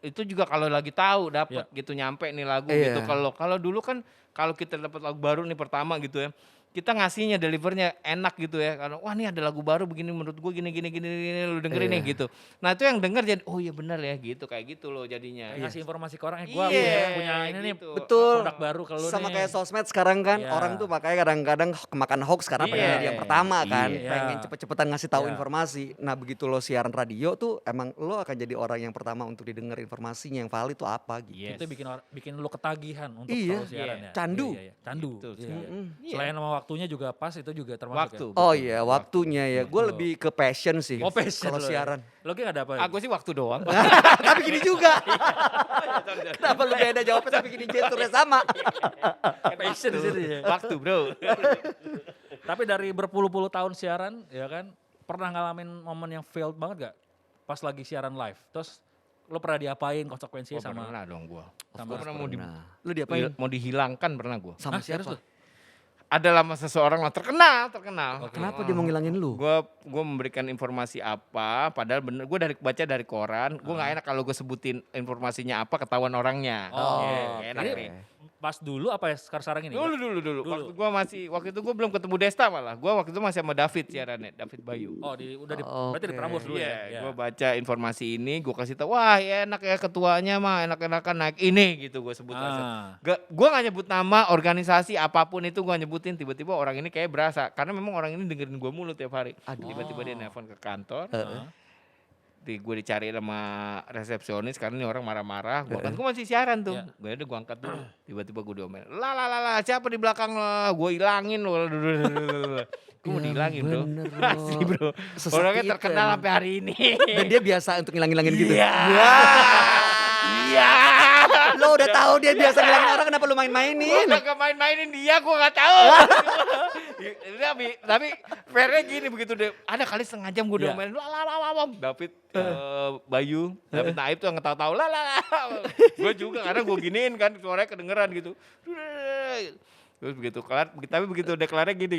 itu juga kalau lagi tahu dapat gitu nyampe nih lagu Iya. gitu. Kalau dulu kan kalau kita dapat lagu baru nih pertama gitu ya. Kita ngasihnya delivernya enak gitu ya. Karena wah nih ada lagu baru begini menurut gue gini lu dengerin nih Iya. gitu. Nah, itu yang denger jadi oh iya benar ya gitu kayak gitu loh jadinya. Kayak ngasih informasi ke orang, gue Iya, punya ini nih gitu. Betul. produk baru ke lo Sama nih. kayak sosmed sekarang kan, Iya. orang tuh makanya kadang-kadang kemakan hoax karena pengen Iya. jadi yang pertama kan, Iya. pengen cepet-cepetan ngasih tahu Iya. informasi. Nah begitu lo siaran radio tuh emang lo akan jadi orang yang pertama untuk didengar informasinya yang valid tuh apa gitu. Yes. Itu bikin lo ketagihan untuk Iya. selalu siaran ya. Candu. Iya. Candu. Gitu, Iya. iya. Mm-mm. Iya. Selain sama waktunya juga pas itu juga termasuk Waktu. ya? Oh iya, waktunya ya. Gue Betul. lebih ke passion sih. Oh passion kalau lo ya? siaran. Lo kayak ada apa ya? Aku sih waktu doang. Tapi gini juga. Kenapa lu beda jawabnya tapi gini genturnya sama? passion di situ ya. Waktu bro. Tapi dari berpuluh-puluh tahun siaran ya kan, pernah ngalamin momen yang failed banget gak? Pas lagi siaran live, terus lo pernah diapain konsekuensinya sama Pernah dong gua. sama- Gua pernah mau, Nah, lu diapain? mau dihilangkan pernah gua. Sama Hah, serius siapa? lu? Ada lama seseorang lah terkenal. Kenapa dia mau ngilangin lu? Gue memberikan informasi apa, padahal bener gue baca dari koran, gue nggak enak kalau gue sebutin informasinya apa ketahuan orangnya. Oh, Nggak enak ini nih. pas dulu apa ya sekarang ini? Dulu. Waktu itu gue belum ketemu Desta malah. Gue waktu itu masih sama David siarannya, David Bayu. Oh, udah berarti di Oke. Prambors dulu ya? Iya, gue baca informasi ini, gue kasih tahu, wah ya enak ya ketuanya mah, enak-enakan naik ini gitu gue sebut. Ah. Gue gak nyebut nama organisasi apapun itu gue nyebutin, tiba-tiba orang ini kayak berasa, karena memang orang ini dengerin gue mulu tiap hari. Tiba-tiba dia nelpon ke kantor, gue dicari sama resepsionis karena ini orang marah-marah. Gue masih siaran tuh, Iya. gue angkat dulu. Tiba-tiba gue diomelin, lah siapa di belakang lo? Gue hilangin lo. Gue mau dihilangin bro. bener, bro. Asli bro. Sesakit Orangnya itu terkenal emang. sampai hari ini. Dan dia biasa untuk ngilangin gitu. Iya. Lo udah tahu dia biasa ngilangin orang, kenapa lu Gue main-mainin? gak main-mainin dia, gue gak tahu. tapi fairnya gini begitu deh. Ada kali setengah jam gue Iya. udah main. David Bayu, David Naib tuh yang ngetawa-tawa. Gue juga karena gue giniin kan suaranya kedengeran gitu. Terus begitu kelar, tapi begitu udah kelarnya gini.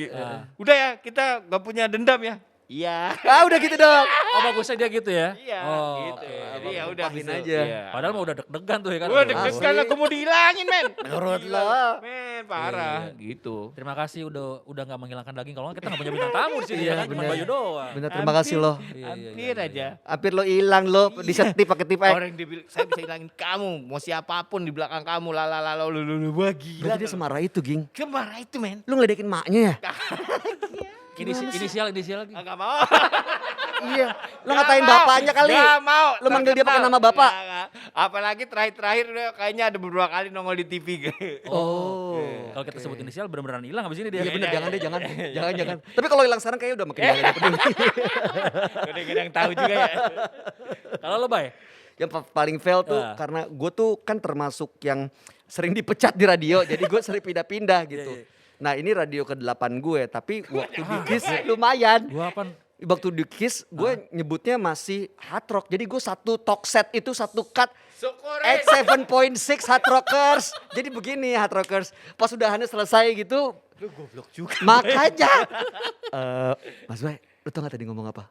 Udah ya, kita gak punya dendam ya. Iya. Ah udah gitu dong. Oh bagusnya dia gitu ya? Iya, Oh, gitu. oke. Jadi ya udah Lupain gitu. aja. Iya. Padahal mah udah deg-degan tuh ya kan? Gue Aduh. deg-degan lah, gue mau dihilangin men. Menurut Gila, lo. men parah gitu. Terima kasih udah nggak menghilangkan daging. Kalau nggak kita nggak punya bintang tamu di sini ya kan? Cuma bener. Bayu doang. Bener, terima kasih lo. Hampir aja. Hampir lo hilang lo di setip pakai tip. Orang yang dibilang, saya bisa hilangin kamu, mau siapapun di belakang kamu, lu wah gila. Berarti dia semarah itu, Ging. Kemarah itu men. Lu ngeledekin maknya ya? Inisial lagi. Enggak mau. Iya. Lu ngatain bapaknya kali. Gak mau. Lu manggil dia pakai Terkenal. nama bapak. Nggak. Apalagi terakhir udah kayaknya ada beberapa kali nongol di TV. Oh. Kalau kita sebut inisial bener-beneran hilang abis ini dia. Iya bener, jangan deh, jangan. Tapi kalau hilang sekarang kayaknya udah makin gak ada peduli. Udah yang tahu juga ya. Kalau lo Bay? Yang paling fail tuh karena gue tuh kan termasuk yang sering dipecat di radio, jadi gue sering pindah-pindah gitu. Nah ini radio ke-8 gue, tapi waktu di KISS lumayan. Gua apa? Waktu di KISS gue nyebutnya masih hard rock, jadi gue satu talk set itu satu cut Syukurin. 7.6 hard rockers. Jadi begini hard rockers, pas udahannya selesai gitu, Lu goblok juga. makanya. Mas Bay, lu tau gak tadi ngomong apa?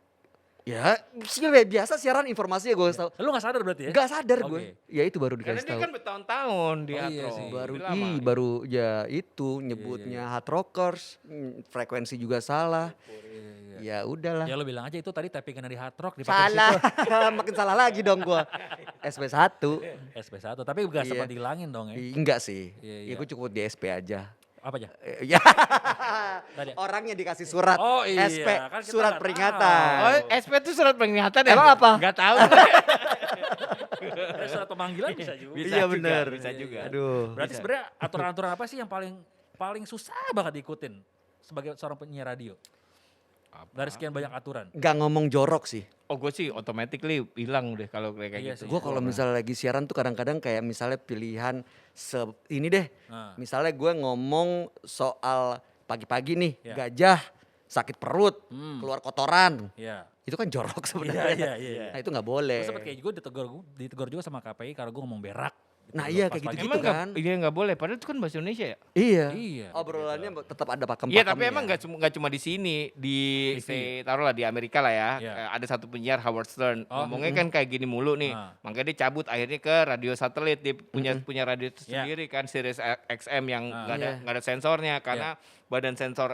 Ya biasa siaran informasi ya gue tau. Lu gak sadar berarti ya? Gak sadar Oke. gue. Ya itu baru Karena dikasih dia tahu. kan bertahun-tahun di Oh, iya Atro. sih. Baru ya itu nyebutnya hard rockers, frekuensi juga salah. Ya udahlah. Ya lo bilang aja itu tadi tappingan dari hard rock dipakai Salah, makin salah lagi dong gue. SP1. SP1 tapi gak Iya. sempat dihilangin dong ya. Enggak sih. Iya, Ya iya. gue cukup di SP aja. Apa aja? Ya. Tadi. Orangnya dikasih surat. Oh iya, SP, kan kita surat nggak peringatan. Oh, SP itu surat peringatan ya? Emang apa? Enggak tahu. Surat pemanggilan bisa juga. Bisa Iya juga, bener. bisa juga. Aduh. Berarti sebenarnya aturan-aturan apa sih yang paling susah banget diikutin sebagai seorang penyiar radio? Dari sekian banyak aturan. Gak ngomong jorok sih. Oh gue sih automatically hilang deh kalau kayak Iya gitu. sih. Gue kalau misalnya lagi siaran tuh kadang-kadang kayak misalnya pilihan ini deh. Nah. Misalnya gue ngomong soal pagi-pagi nih, Ya. gajah sakit perut, keluar kotoran. Iya. Itu kan jorok sebenarnya. Iya. Nah itu nggak boleh. Gue sempet kayak gue ditegur juga sama KPI karena gue ngomong berak. Nah Gitu iya loh, kayak pas gitu-gitu Emang kan. nggak boleh. Padahal itu kan bahasa Indonesia ya. Iya. Iya. Obrolannya tetap ada pakem-pakemnya. Iya tapi emang nggak cuma di sini di taruhlah di Amerika lah ya. Iya. Ada satu penyiar Howard Stern Oh, ngomongnya kan kayak gini mulu nih. Ah. Makanya dia cabut akhirnya ke radio satelit, dia punya radio sendiri kan Sirius XM yang nggak ada sensornya karena Badan Sensor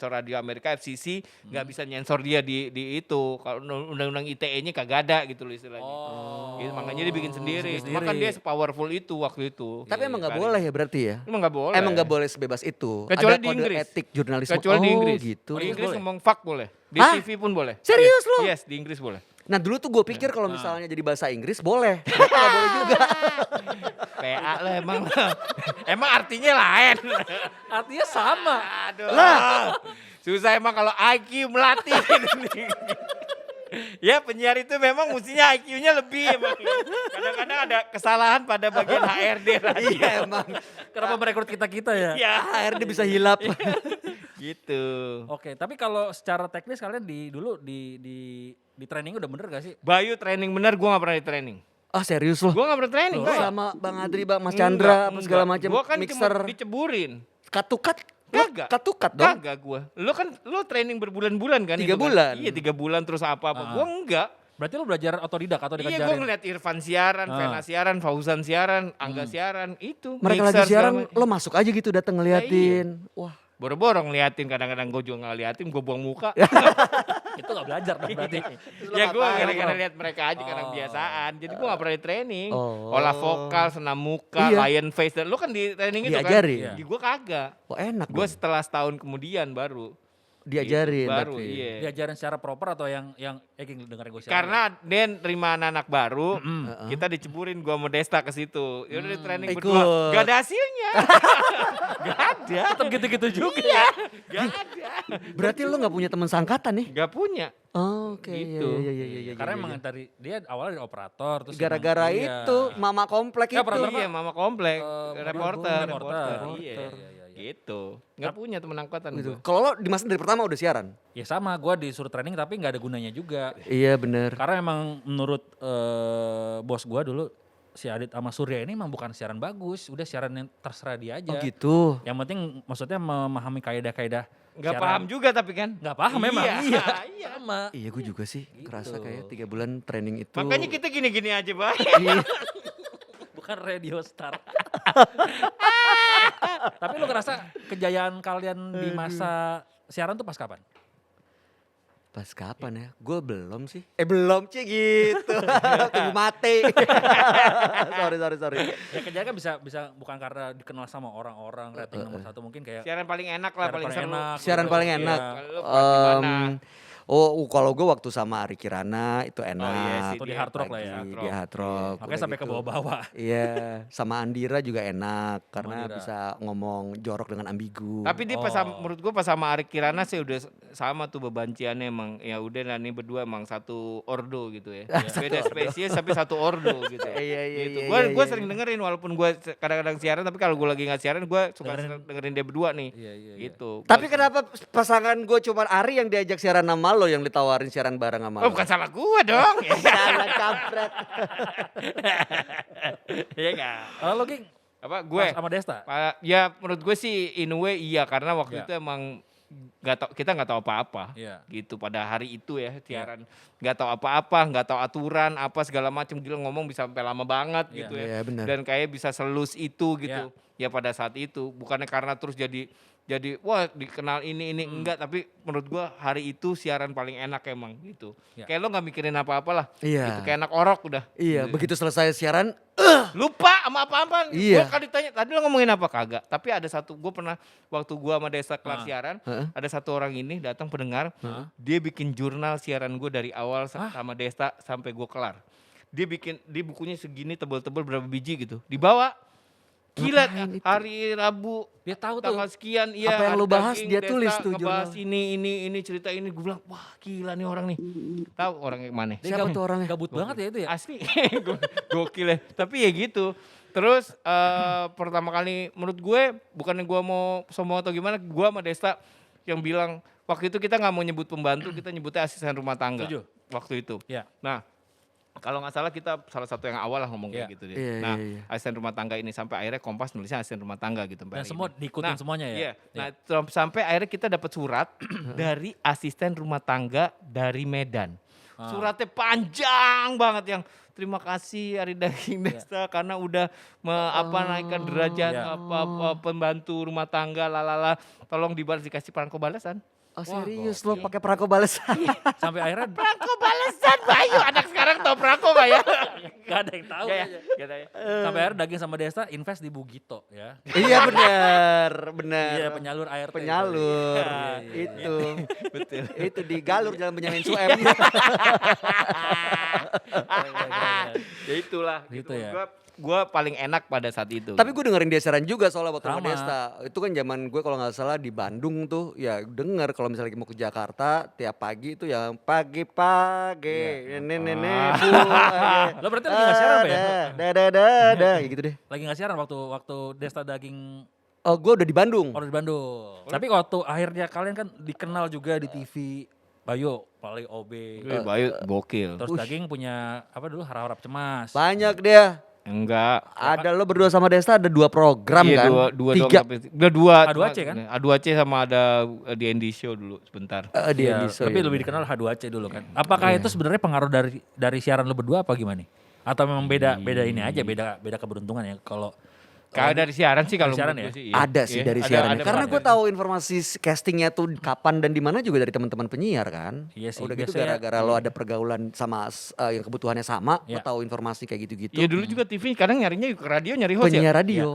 Radio Amerika FCC nggak bisa nyensor dia di itu. Kalau undang-undang ITE-nya kagak ada gitu loh istilahnya. Oh. Gitu, makanya dia bikin sendiri. sendiri. Makan dia sepowerful itu waktu itu. Tapi emang nggak Kali. boleh ya berarti ya? Emang nggak boleh. Emang nggak boleh sebebas itu. Kecuali ada di kode Inggris. etik jurnalisme. Kecuali di Inggris. Gitu. Di Inggris boleh? ngomong fuck boleh. Di Hah? TV pun boleh. Serius lu? Yes, di Inggris boleh. Nah dulu tuh gue pikir kalau misalnya jadi bahasa Inggris boleh. Ternyata nggak boleh juga. PA lah emang. Emang artinya lain. Artinya sama. Aduh. Susah emang kalau IQ melatih. Ya penyiar itu memang mestinya IQ-nya lebih emang. Kadang-kadang ada kesalahan pada bagian HRD. Iya emang. Kenapa merekrut kita ya? Ya HRD bisa hilap. gitu. Oke, tapi kalau secara teknis kalian dulu di training udah bener gak sih? Bayu training bener, gue gak pernah di training. Ah serius loh. Gue gak pernah training. Loh, Bay. sama Bang Adri, Bang Mas Chandra, apa segala macam Gue kan mixer. cuma diceburin. Katukat. Kagak. Katukat dong. Kagak gue. Lo training berbulan-bulan kan? 3 itu kan? bulan. Iya 3 bulan terus apa-apa. Gue enggak. Berarti lu belajar otodidak atau Iya gue dikajarin? ngeliat Irfan siaran, Vena siaran, Fauzan siaran, Angga siaran. Itu. Mereka mixer lagi siaran, segala macam. lo masuk aja gitu datang ngeliatin. Wah. Boro-boro ngeliatin, kadang-kadang gue juga ngeliatin, gue buang muka. Itu gak belajar dong berarti. Ya gue ngapain, kadang-kadang Bro? lihat mereka aja karena kebiasaan. Jadi gue gak pernah di training. Oh. Olah vokal, senam muka, Iya. lion face. Dan lu kan di training itu Diajarin. kan? Gue kagak. Wah enak Gue dong. setelah setahun kemudian baru. Diajarin Baru, tapi. iya. Diajarin secara proper atau yang dengerin gue siaran? Karena Den terima anak baru, kita diceburin gua sama Desta ke situ. Yaudah di training Ikut. berdua, gak ada hasilnya. Gak ada. tetap gitu-gitu juga. Iya, gak ada. Berarti lo gak punya teman sangkatan nih? Gak punya. Oh, oke. Gitu. Iya. Karena emang dari dia awalnya dari operator terus Gara-gara emang- iya. itu mama komplek Ya, itu. operator Iya, Mama Komplek, reporter. reporter. Iya. Iya, gitu. Gak punya temen angkatan Gitu. gua. Kalau lo di masa dari pertama udah siaran? Ya sama, gue disuruh training tapi nggak ada gunanya juga. Iya bener. Karena emang menurut bos gue dulu, si Adit sama Surya ini emang bukan siaran bagus, udah siaran yang terserah dia aja. Oh gitu. Yang penting maksudnya memahami kaidah-kaidah Gak siaran. paham juga tapi kan. Nggak paham memang. Iya. Sama. Iya gue juga sih kerasa kayak 3 bulan training itu. Makanya kita gini-gini aja, Bay. Iya. Bukan radio star. Tapi lu ngerasa kejayaan kalian di masa siaran tuh pas kapan? Pas kapan ya? Gue belum sih. Belum sih gitu. Tunggu mati. sorry. Ya kejayaan kan bisa bukan karena dikenal sama orang-orang rating nomor 1 mungkin kayak Siaran paling enak lah, paling seru. Siaran paling Iya. enak. Lu pas gimana? Kalau gue waktu sama Ari Kirana itu enak. iya sih, Atau di dia Hard Rock lah ya. Di Hard Rock. Makanya udah sampai ke gitu. bawah-bawah. Iya, sama Andira juga enak karena Andira. bisa ngomong jorok dengan ambigu. Tapi dia pas menurut gua pas sama Arik Kirana sih udah sama tuh bebanciannya emang. Ya udah lah nih berdua emang satu ordo gitu ya. Beda spesies tapi satu ordo gitu. Iya, gitu. iya, Gua iya. sering dengerin walaupun gua kadang-kadang siaran, tapi kalau gua lagi nggak siaran gua suka dengerin dia berdua nih. Iya. Gitu. Tapi kenapa pasangan gue cuma Ari yang diajak siaran sama lo yang ditawarin siaran bareng sama Oh lo? bukan salah gua dong. Salah kampret. Iya enggak? Kalau lo Ging, Apa gue? sama Desta? Ya menurut gue sih in a way iya, karena waktu Iya. itu emang kita nggak tahu apa-apa. Iya. Gitu pada hari itu ya siaran. Nggak tahu apa-apa, nggak tahu aturan apa segala macam, gila ngomong bisa sampai lama banget Iya. gitu ya. Iya, benar. Dan kayak bisa selus itu gitu. Ya pada saat itu bukannya karena terus jadi wah dikenal ini enggak, tapi menurut gua hari itu siaran paling enak emang gitu. Ya. Kayak lo nggak mikirin apa-apa lah. Iya. Gitu, kayak anak orok udah. Iya, Gitu. begitu selesai siaran, Lupa sama apa-apa. Iya. Gua kali ditanya, tadi lo ngomongin apa kagak? Tapi ada satu, gue pernah waktu gua sama Desa kelar siaran, ada satu orang ini datang pendengar, dia bikin jurnal siaran gue dari awal sama Desa sampai gue kelar. Dia bukunya segini tebel-tebel berapa biji gitu. Dibawa. Gila, Ngapain itu? hari Rabu Dia tahu tuh. tanggal sekian, iya. Apa yang hari lu bahas, daging, dia Desa tulis tuh ngebahas jurnal. ini cerita ini. Gue bilang, wah gila nih orang nih. Tahu orang yang mana? Dia Siapa tuh orangnya? Gabut banget ya itu ya? Asli, gokil ya. Tapi ya gitu. Terus pertama kali menurut gue, bukannya gue mau sombong atau gimana, gue sama Desta yang bilang, waktu itu kita nggak mau nyebut pembantu, kita nyebutnya asisten rumah tangga. Setuju. Waktu itu. Iya. Nah, kalau nggak salah kita salah satu yang awal lah ngomong kayak Iya. gitu deh. Iya, Nah, iya. asisten rumah tangga ini sampai akhirnya Kompas nulisnya asisten rumah tangga gitu. Dan Mbak semua ini. diikutin semuanya ya? Iya. Nah, sampai akhirnya kita dapat surat dari asisten rumah tangga dari Medan. Suratnya panjang banget yang terima kasih Ari Daging Desta karena udah naikkan derajat Iya. pembantu rumah tangga lalala. Tolong dibalas, dikasih perangko balasan. Oh serius lo pakai perangko balasan? Sampai akhirnya Perangko balasan Bayu, anak sekarang tahu Prako nggak ya? Gak ada yang tahu. Nggak ya? aja. Nggak tahu ya. Sampai akhirnya Daging sama Desta invest di Bugito ya. Iya benar, benar. Iya penyalur air. Penyalur. Itu. Betul. Itu di Galur Jalan Benyamin Sueb. Ya itulah. Gitu ya. Gue paling enak pada saat itu. Tapi gue dengerin dia siaran juga soalnya waktu sama Sama. Desta. Itu kan zaman gue kalau nggak salah di Bandung tuh ya denger kalau misalnya lagi mau ke Jakarta tiap pagi itu yang pagi-pagi nenek-nenek Lo berarti lagi nggak siaran apa ya? Dah gitu deh. Lagi nggak siaran waktu Desta Daging Oh gue udah di Bandung. di Bandung. Tapi waktu akhirnya kalian kan dikenal juga di TV. Bayu paling OB. Bayu gokil. Terus Daging punya apa dulu harap-harap cemas. Banyak dia. Enggak. Ada lo berdua sama Desta ada 2 program Iya, kan? dua 3. dua. H2C kan? A2C sama ada di Andy Show dulu sebentar. Dia Iya, bisa. tapi lebih dikenal H2C dulu kan. Apakah itu sebenarnya pengaruh dari siaran lo berdua apa gimana nih? Atau memang beda ini aja, beda keberuntungan ya kalau Kalau dari siaran sih kalau Dari siaran menurut ya? gue sih, iya. Ada sih Iya, dari ada- siarannya. ada Karena banget. gue tahu informasi castingnya tuh kapan dan di mana juga dari teman-teman penyiar kan. Iya sih, Udah gitu biasanya- gara-gara lo ada pergaulan sama yang kebutuhannya sama, lo Iya. tahu informasi kayak gitu-gitu. Iya dulu juga TV kadang nyarinya ke radio nyari host Penyiar ya. radio.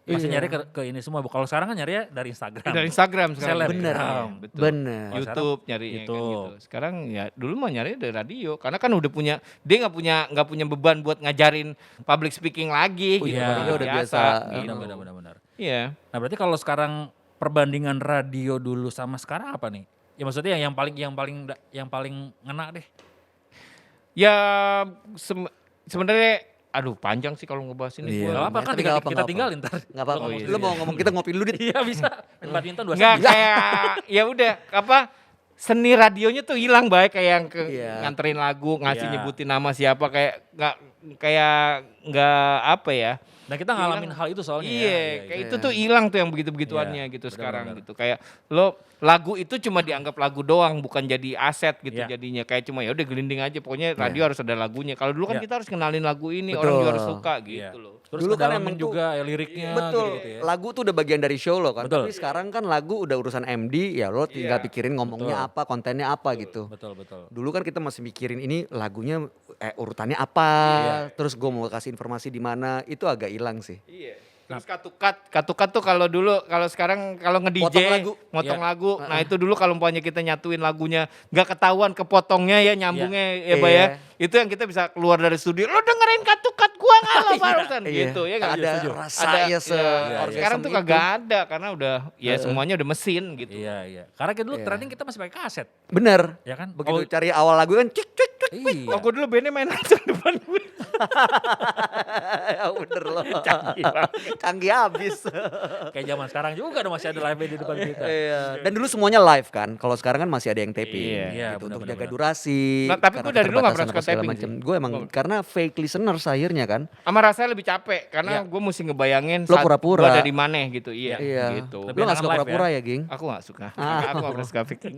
masih Iya. nyari ke ini semua. Kalau sekarang kan nyari dari Instagram. Dari Instagram sekarang. Seleb. Bener, Betul. bener. YouTube nyarinya kan YouTube. gitu. Sekarang ya dulu mah nyari dari radio karena kan udah punya dia nggak punya beban buat ngajarin public speaking lagi gitu. Iya. Dia udah biasa. gitu. Benar. Iya. Nah berarti kalau sekarang perbandingan radio dulu sama sekarang apa nih? Ya maksudnya yang paling ngena deh. Ya sebenarnya aduh panjang sih kalau ngebahas ini. Iya. gua. Gak apa kan tapi kita, nggak apa, kita nggak tinggalin ntar. Nggak apa-apa. Lo ngomong Lo mau ngomong kita ngopi dulu dit. Iya bisa. Main badminton 2 Nggak jam. kayak ya udah apa seni radionya tuh hilang baik kayak yang Iya. nganterin lagu ngasih Iya. nyebutin nama siapa kayak nggak apa ya. Dan kita ngalamin hal itu soalnya. Iya, kayak itu tuh hilang tuh yang begitu-begituannya Iya, gitu benar, sekarang benar. gitu. Kayak lo lagu itu cuma dianggap lagu doang, bukan jadi aset gitu Iya. jadinya. Kayak cuma ya udah gelinding aja, pokoknya radio harus ada lagunya. Kalau dulu kan Iya. kita harus kenalin lagu ini, Betul. orang juga harus suka Iya. gitu loh. Terus Dulu kan ngedalamin emang tuh- juga ya, liriknya Betul, gitu ya. lagu tuh udah bagian dari show lo kan. Betul. Tapi sekarang kan lagu udah urusan MD, ya lo tinggal Iya. pikirin ngomongnya apa, kontennya apa gitu. Betul. Dulu kan kita masih mikirin ini lagunya urutannya apa, Iya. terus gue mau kasih informasi di mana, itu agak hilang sih. Iya. Terus katukat tuh kalau dulu, kalau sekarang kalau nge-DJ Potong lagu. motong Iya. lagu. Nah itu dulu kalau umpamanya kita nyatuin lagunya nggak ketahuan kepotongnya ya nyambungnya ya Bay ya. Iya. Itu yang kita bisa keluar dari studio. Lo dengerin katukat gua nggak lo barusan Iya. gitu ya nggak? Ada Setuju. rasanya Iya. se-orgasm Sekarang tuh itu. kagak ada karena udah ya semuanya udah mesin gitu. Iya. Karena kita dulu Iya. training kita masih pakai kaset. Bener, Ya kan? begitu cari awal lagu kan cik cik cik. Iya. Oh, gue dulu bandnya main aja depan gue. Ya bener loh. Canggih habis. Kayak zaman sekarang juga ada masih ada live band di depan kita. Iya. Dan dulu semuanya live kan. Kalau sekarang kan masih ada yang taping. Iya. Iya, Gitu, untuk benar-benar. jaga durasi. Nah, tapi karena gue dari dulu nggak pernah keterbatasan suka apa segala taping macem. sih. Gue emang karena fake listeners akhirnya kan. Sama rasanya lebih capek karena Iya. gue mesti ngebayangin Lo pura-pura. gue dari mana gitu. Iya, Iya. gitu. Lebih Lo gak enakan suka live pura-pura ya, Ging? Aku gak suka. Aku gak pernah suka faking.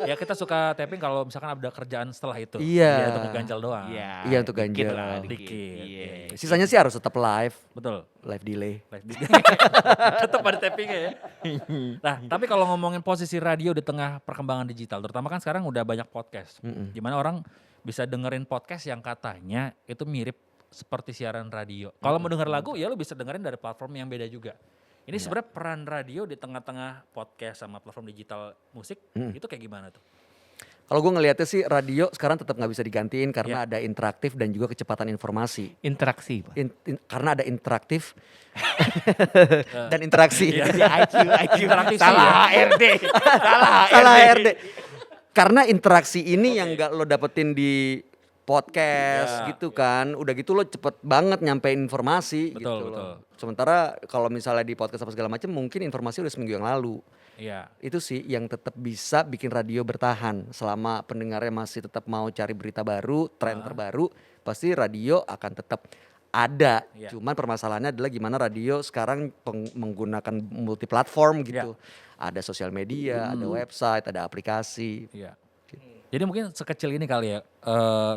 Ya kita suka tapping kalau misalkan ada kerjaan setelah itu. Iya. Ya, untuk ganjal doang. Iya, untuk dikit ganjal. lah, Dikit. Iya. Sisanya sih harus tetap live. Betul. Live delay. Live di- Tetap ada tappingnya ya. Nah, tapi kalau ngomongin posisi radio di tengah perkembangan digital, terutama kan sekarang udah banyak podcast. Gimana orang bisa dengerin podcast yang katanya itu mirip seperti siaran radio. Kalau mau denger lagu ya lo bisa dengerin dari platform yang beda juga. Ini sebenarnya peran radio di tengah-tengah podcast sama platform digital musik itu kayak gimana tuh? Kalau gue ngelihatnya sih radio sekarang tetap nggak bisa digantiin karena ada interaktif dan juga kecepatan informasi. Interaksi, Pak. Karena ada interaktif dan interaksi. IQ. Interaktif sih Salah HRD. Salah Salah HRD. RD. Karena interaksi ini yang nggak lo dapetin di podcast gitu kan. Udah gitu lo cepet banget nyampein informasi Betul, gitu betul. loh. Sementara kalau misalnya di podcast apa segala macam mungkin informasi udah seminggu yang lalu. Iya. Itu sih yang tetap bisa bikin radio bertahan selama pendengarnya masih tetap mau cari berita baru, tren terbaru, pasti radio akan tetap ada. Iya. Cuman permasalahannya adalah gimana radio sekarang menggunakan multi platform gitu. Ada sosial media, ada website, ada aplikasi. Iya. Jadi mungkin sekecil ini kali ya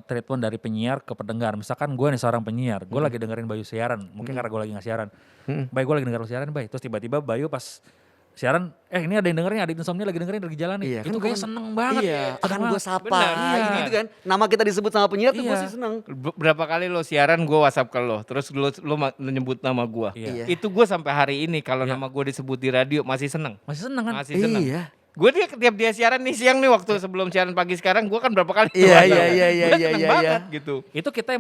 treatment dari penyiar ke pendengar. Misalkan gue nih seorang penyiar, gue lagi dengerin Bayu siaran. Mungkin karena gue lagi nggak siaran. Bayu gue lagi denger lu siaran, Bay. Terus tiba-tiba Bayu pas siaran, ini ada yang dengerin, ada Insomnia lagi dengerin lagi jalan nih. Iya, Itu kan kayaknya gua- seneng banget. Iya, akan Seneng gue banget. sapa Benar, gitu kan. Nama kita disebut sama penyiar tuh gue Iya. sih seneng. Berapa kali lo siaran gue WhatsApp ke lo, terus lo menyebut nama gue. Iya. Itu gue sampai hari ini kalau Iya. nama gue disebut di radio masih seneng. Masih seneng kan? Masih seneng. Iya. Gue tiap dia siaran nih siang nih waktu sebelum siaran pagi sekarang gue kan berapa kali Iya, WhatsApp. iya, iya, Gua iya, seneng iya, banget iya. gitu. Itu kita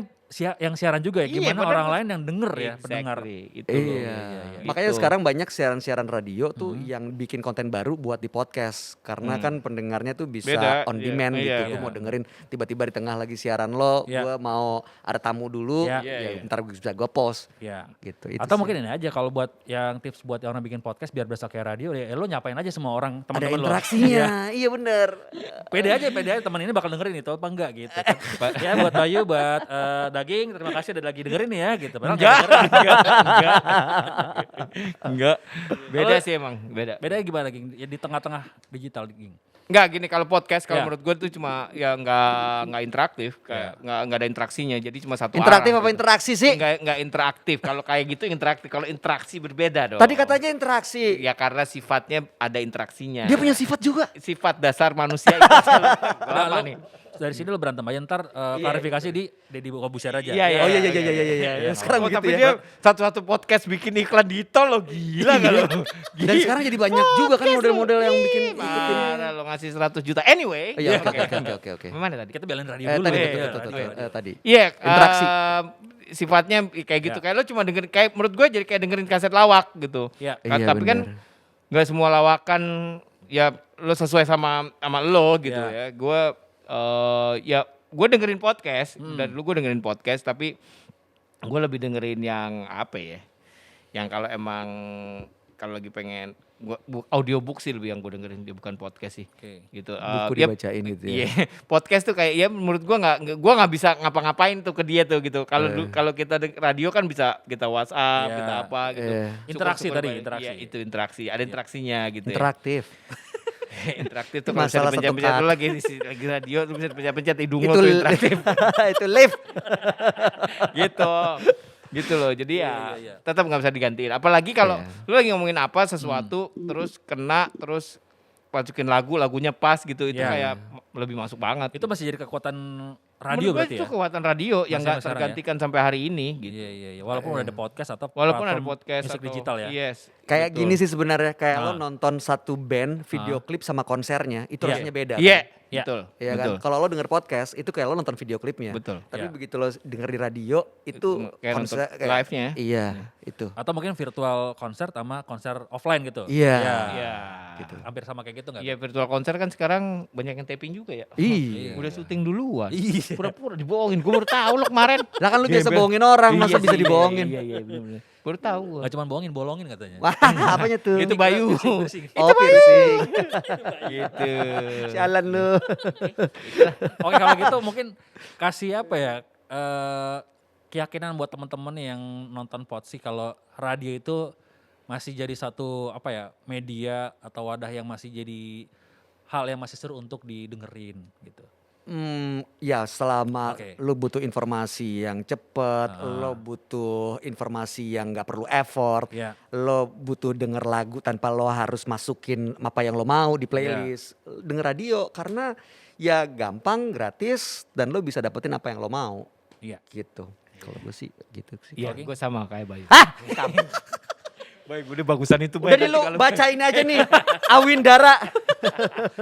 yang siaran juga ya, Iya, gimana bener, orang bener. lain yang denger ya, pendengar. Itu loh. Iya. Gitu. Makanya sekarang banyak siaran-siaran radio tuh yang bikin konten baru buat di podcast. Karena kan pendengarnya tuh bisa Beda, on iya, demand gitu. iya. Gue mau dengerin tiba-tiba di tengah lagi siaran lo, Iya. gue mau ada tamu dulu, Iya. Iya, iya. ntar bisa gue post. Ya. Gitu. Itu Atau sih. mungkin ini aja kalau buat yang tips buat orang bikin podcast biar berasa kayak radio ya lo nyapain aja semua orang ada teman-teman lo. interaksinya. Iya bener. Pede aja teman ini bakal dengerin itu apa enggak gitu. Ya buat Bayu, buat Daging, terima kasih udah lagi dengerin ya gitu. Padahal nggak dengerin. Enggak. Beda sih emang, beda. Bedanya gimana Ging? Ya di tengah-tengah digital Ging. Enggak gini kalau podcast kalau Iya. menurut gue tuh cuma ya enggak interaktif, kayak enggak ada interaksinya. Jadi cuma satu Interaktif arah apa gitu. interaksi sih? Enggak interaktif. Kalau kayak gitu interaktif, kalau interaksi berbeda dong. Tadi katanya interaksi. ya karena sifatnya ada interaksinya. Dia punya sifat juga. sifat dasar manusia itu Nah, apa lo- nih? dari sini lo berantem aja ntar klarifikasi di Deddy Bukabuser aja. Iya, iya. Oh iya iya iya iya iya. Sekarang Oh, gitu tapi ya. dia satu-satu podcast bikin iklan di tol lo gila kan lo. Dan sekarang jadi banyak juga kan model-model yang bikin ikutin. Parah lo ngasih 100 juta. Anyway. Iya oke oke. Mana tadi? Kita belain radio Eh dulu tadi ya. betul, tadi. Iya, Interaksi. Sifatnya kayak gitu. Ya. Kayak lo cuma dengerin, kayak menurut gue jadi kayak dengerin kaset lawak gitu. Iya. Iya, Tapi kan benar. nggak semua lawakan ya lo sesuai sama lo gitu Ya. ya. Gue dengerin podcast dan dulu gue dengerin podcast tapi gue lebih dengerin yang apa ya? Yang kalau emang kalau lagi pengen audiobook sih lebih yang gue dengerin, dia bukan podcast sih. Oke. Gitu. Buku Dia- dibacain gitu ya. Iya, podcast tuh kayak ya menurut gua nggak bisa ngapa-ngapain tuh ke dia tuh gitu. Kalau kita radio kan bisa kita WhatsApp, Iya. kita apa gitu. Iya. Interaksi Syukur-syukur tadi, banyak. interaksi. Iya, itu interaksi. Ada interaksinya gitu. Interaktif. Ya. Interaktif tuh kalau bisa Masalah satu dipencet-pencet cut. lu lagi radio lu bisa dipencet-pencet hidung lo Itu tuh interaktif itu live. gitu. Gitu loh. Jadi Iya. tetap nggak bisa digantiin. Apalagi kalau Iya. lu lagi ngomongin apa sesuatu terus kena terus masukin lagunya pas gitu itu Iya. kayak lebih masuk banget. Itu masih jadi kekuatan radio Menurut gue berarti itu ya? kekuatan radio yang Masih nggak sekarang tergantikan sampai hari ini gitu. Iya. Walaupun udah ada podcast atau Walaupun ada platform podcast musik atau digital ya. Yes. Kayak betul. gini sih sebenarnya kayak lo Ah. nonton satu band video klip sama konsernya itu Iya. rasanya beda. Iya, kan? Iya. betul. Iya kan? betul. Kalau lo denger podcast itu kayak lo nonton video klipnya. Betul. Tapi Iya. begitu lo denger di radio itu Kayak nonton kayak- live-nya. Iya, itu. Atau mungkin virtual konser sama konser offline gitu. Iya. Iya. Gitu. Hampir sama kayak gitu nggak? Iya, virtual konser kan sekarang banyak yang taping juga ya. Iya. Udah syuting duluan. Iya. Pura-pura dibohongin. Gue baru tahu lo kemarin. Lah kan lu biasa Gembel. bohongin orang, Iya masa bisa sih, dibohongin? Iya, bener-bener. Baru tahu gua. Nggak cuma bohongin, bolongin katanya. Wah, apanya tuh? Itu Bayu. Piercing. Oh, piercing. Gitu. Sialan lu. Oke kalau gitu mungkin kasih apa ya keyakinan buat teman-teman yang nonton Podsi kalau radio itu masih jadi satu apa ya media atau wadah yang masih jadi hal yang masih seru untuk didengerin gitu. Ya selama Oke. lu butuh informasi yang cepet, lo butuh informasi yang nggak perlu effort, Ya. lo butuh denger lagu tanpa lo harus masukin apa yang lo mau di playlist, denger radio karena ya gampang, gratis dan lo bisa dapetin apa yang lo mau. Iya. Gitu. Kalau gue sih gitu sih. Iya, Oke. gue sama kayak Bayu. Hah? Baik, udah bagusan itu. Udah deh lo baca ini aja nih, Awindara.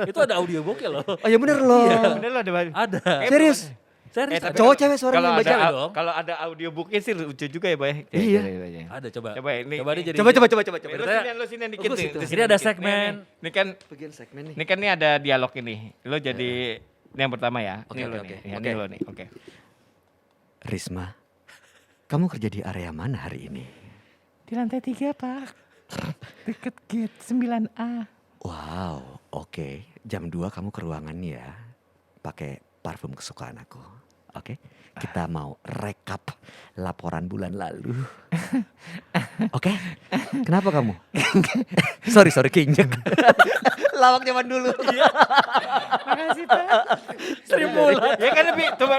Itu ada audio book ya loh. Oh ya bener lo. Bener lo ada Bayu. Ada. Serius? Serius. tapi ada. Cowok cewek suara Kalau yang baca ada dong. kalau ada audiobooknya sih lucu juga ya, Bay. Iya. Ada coba. Coba ini. Coba dia jadi. Coba. Lu Ceritanya- sini dikit Oh, nih. situ. Lu Ini ada dikit. segmen. Ini kan Bagian segmen nih. ini kan ada dialog ini. Lo jadi ini yang pertama ya. Oke, Ini lo oke, nih. oke. Ya, Oke. Ini lo nih. Oke. Risma, kamu kerja di area mana hari ini? Di lantai 3, Pak. Deket gate 9A. Wow, oke. Jam 2 kamu ke ruangan ya. Pakai parfum kesukaan aku. Oke, kita mau rekap laporan bulan lalu. Oke, kenapa kamu? sorry, keinjek. Lawak zaman dulu. Makasih Pak. Sri Mulat. Ya kan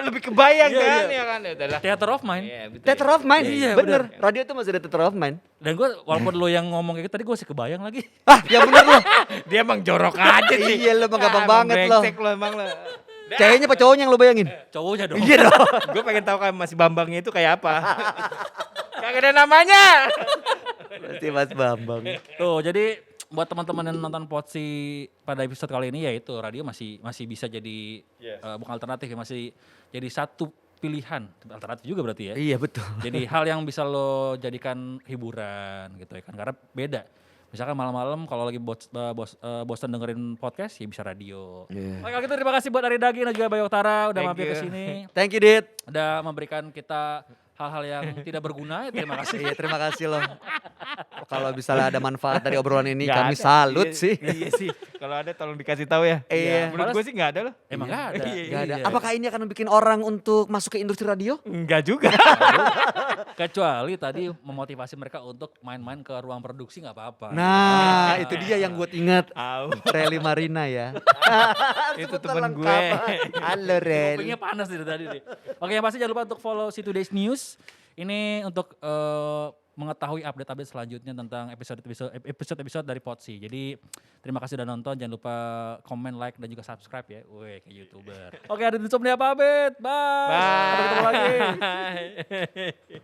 lebih kebayang Iya, kan iya. ya kan. Ya udahlah. Theater of Mind. Iya, betul. Theater of Mind, Iya, bener. Radio itu masih ada Theater of Mind. Dan gue walaupun lo yang ngomong kayak gitu tadi gue masih kebayang lagi. Ah, ya bener loh. Dia emang jorok aja sih. Iya, lu emang gampang banget lo. Brengsek lo emang lo. Ceweknya apa cowoknya yang lo bayangin? Cowoknya dong. Iya dong. Gue pengen tahu kayak Mas Bambangnya itu kayak apa. Kagak ada namanya. Pasti Mas Bambang. Tuh, jadi buat teman-teman yang nonton Potsi pada episode kali ini ya itu radio masih bisa jadi bukan alternatif ya, masih jadi satu pilihan alternatif juga berarti ya. Iya betul. Jadi hal yang bisa lo jadikan hiburan gitu ya kan, karena beda. Misalkan malam-malam kalau lagi bosan dengerin podcast ya bisa radio. Iya. Oke, kalau gitu terima kasih buat Ari Daging dan juga Bayu Oktara udah Thank mampir ke you. sini, Thank you, Dit. udah memberikan kita hal-hal yang tidak berguna. Ya, terima kasih. Iya, terima kasih loh. Kalau misalnya ada manfaat dari obrolan ini, Nggak kami ada. salut Iya, sih. Iya sih. Kalau ada tolong dikasih tahu ya. Iya. Menurut gue sih nggak ada loh. Emang nggak ada. Iya, Gak ada. Iya. Apakah ini akan bikin orang untuk masuk ke industri radio? Enggak juga. Kecuali tadi memotivasi mereka untuk main-main ke ruang produksi nggak apa-apa. Nah, itu dia yang gue ingat. Au. Reli Marina ya. Itu Sebutan temen lengkap. gue. Halo Reli. Kupingnya panas dari tadi nih. Oke, yang pasti jangan lupa untuk follow Si Today's News. Ini untuk mengetahui update-update selanjutnya tentang episode-episode dari Potsi. Jadi terima kasih udah nonton. Jangan lupa komen, like, dan juga subscribe ya. Wih, kayak YouTuber. Oke, ada di Insomnia pamit. Bye. Bye. Sampai ketemu lagi.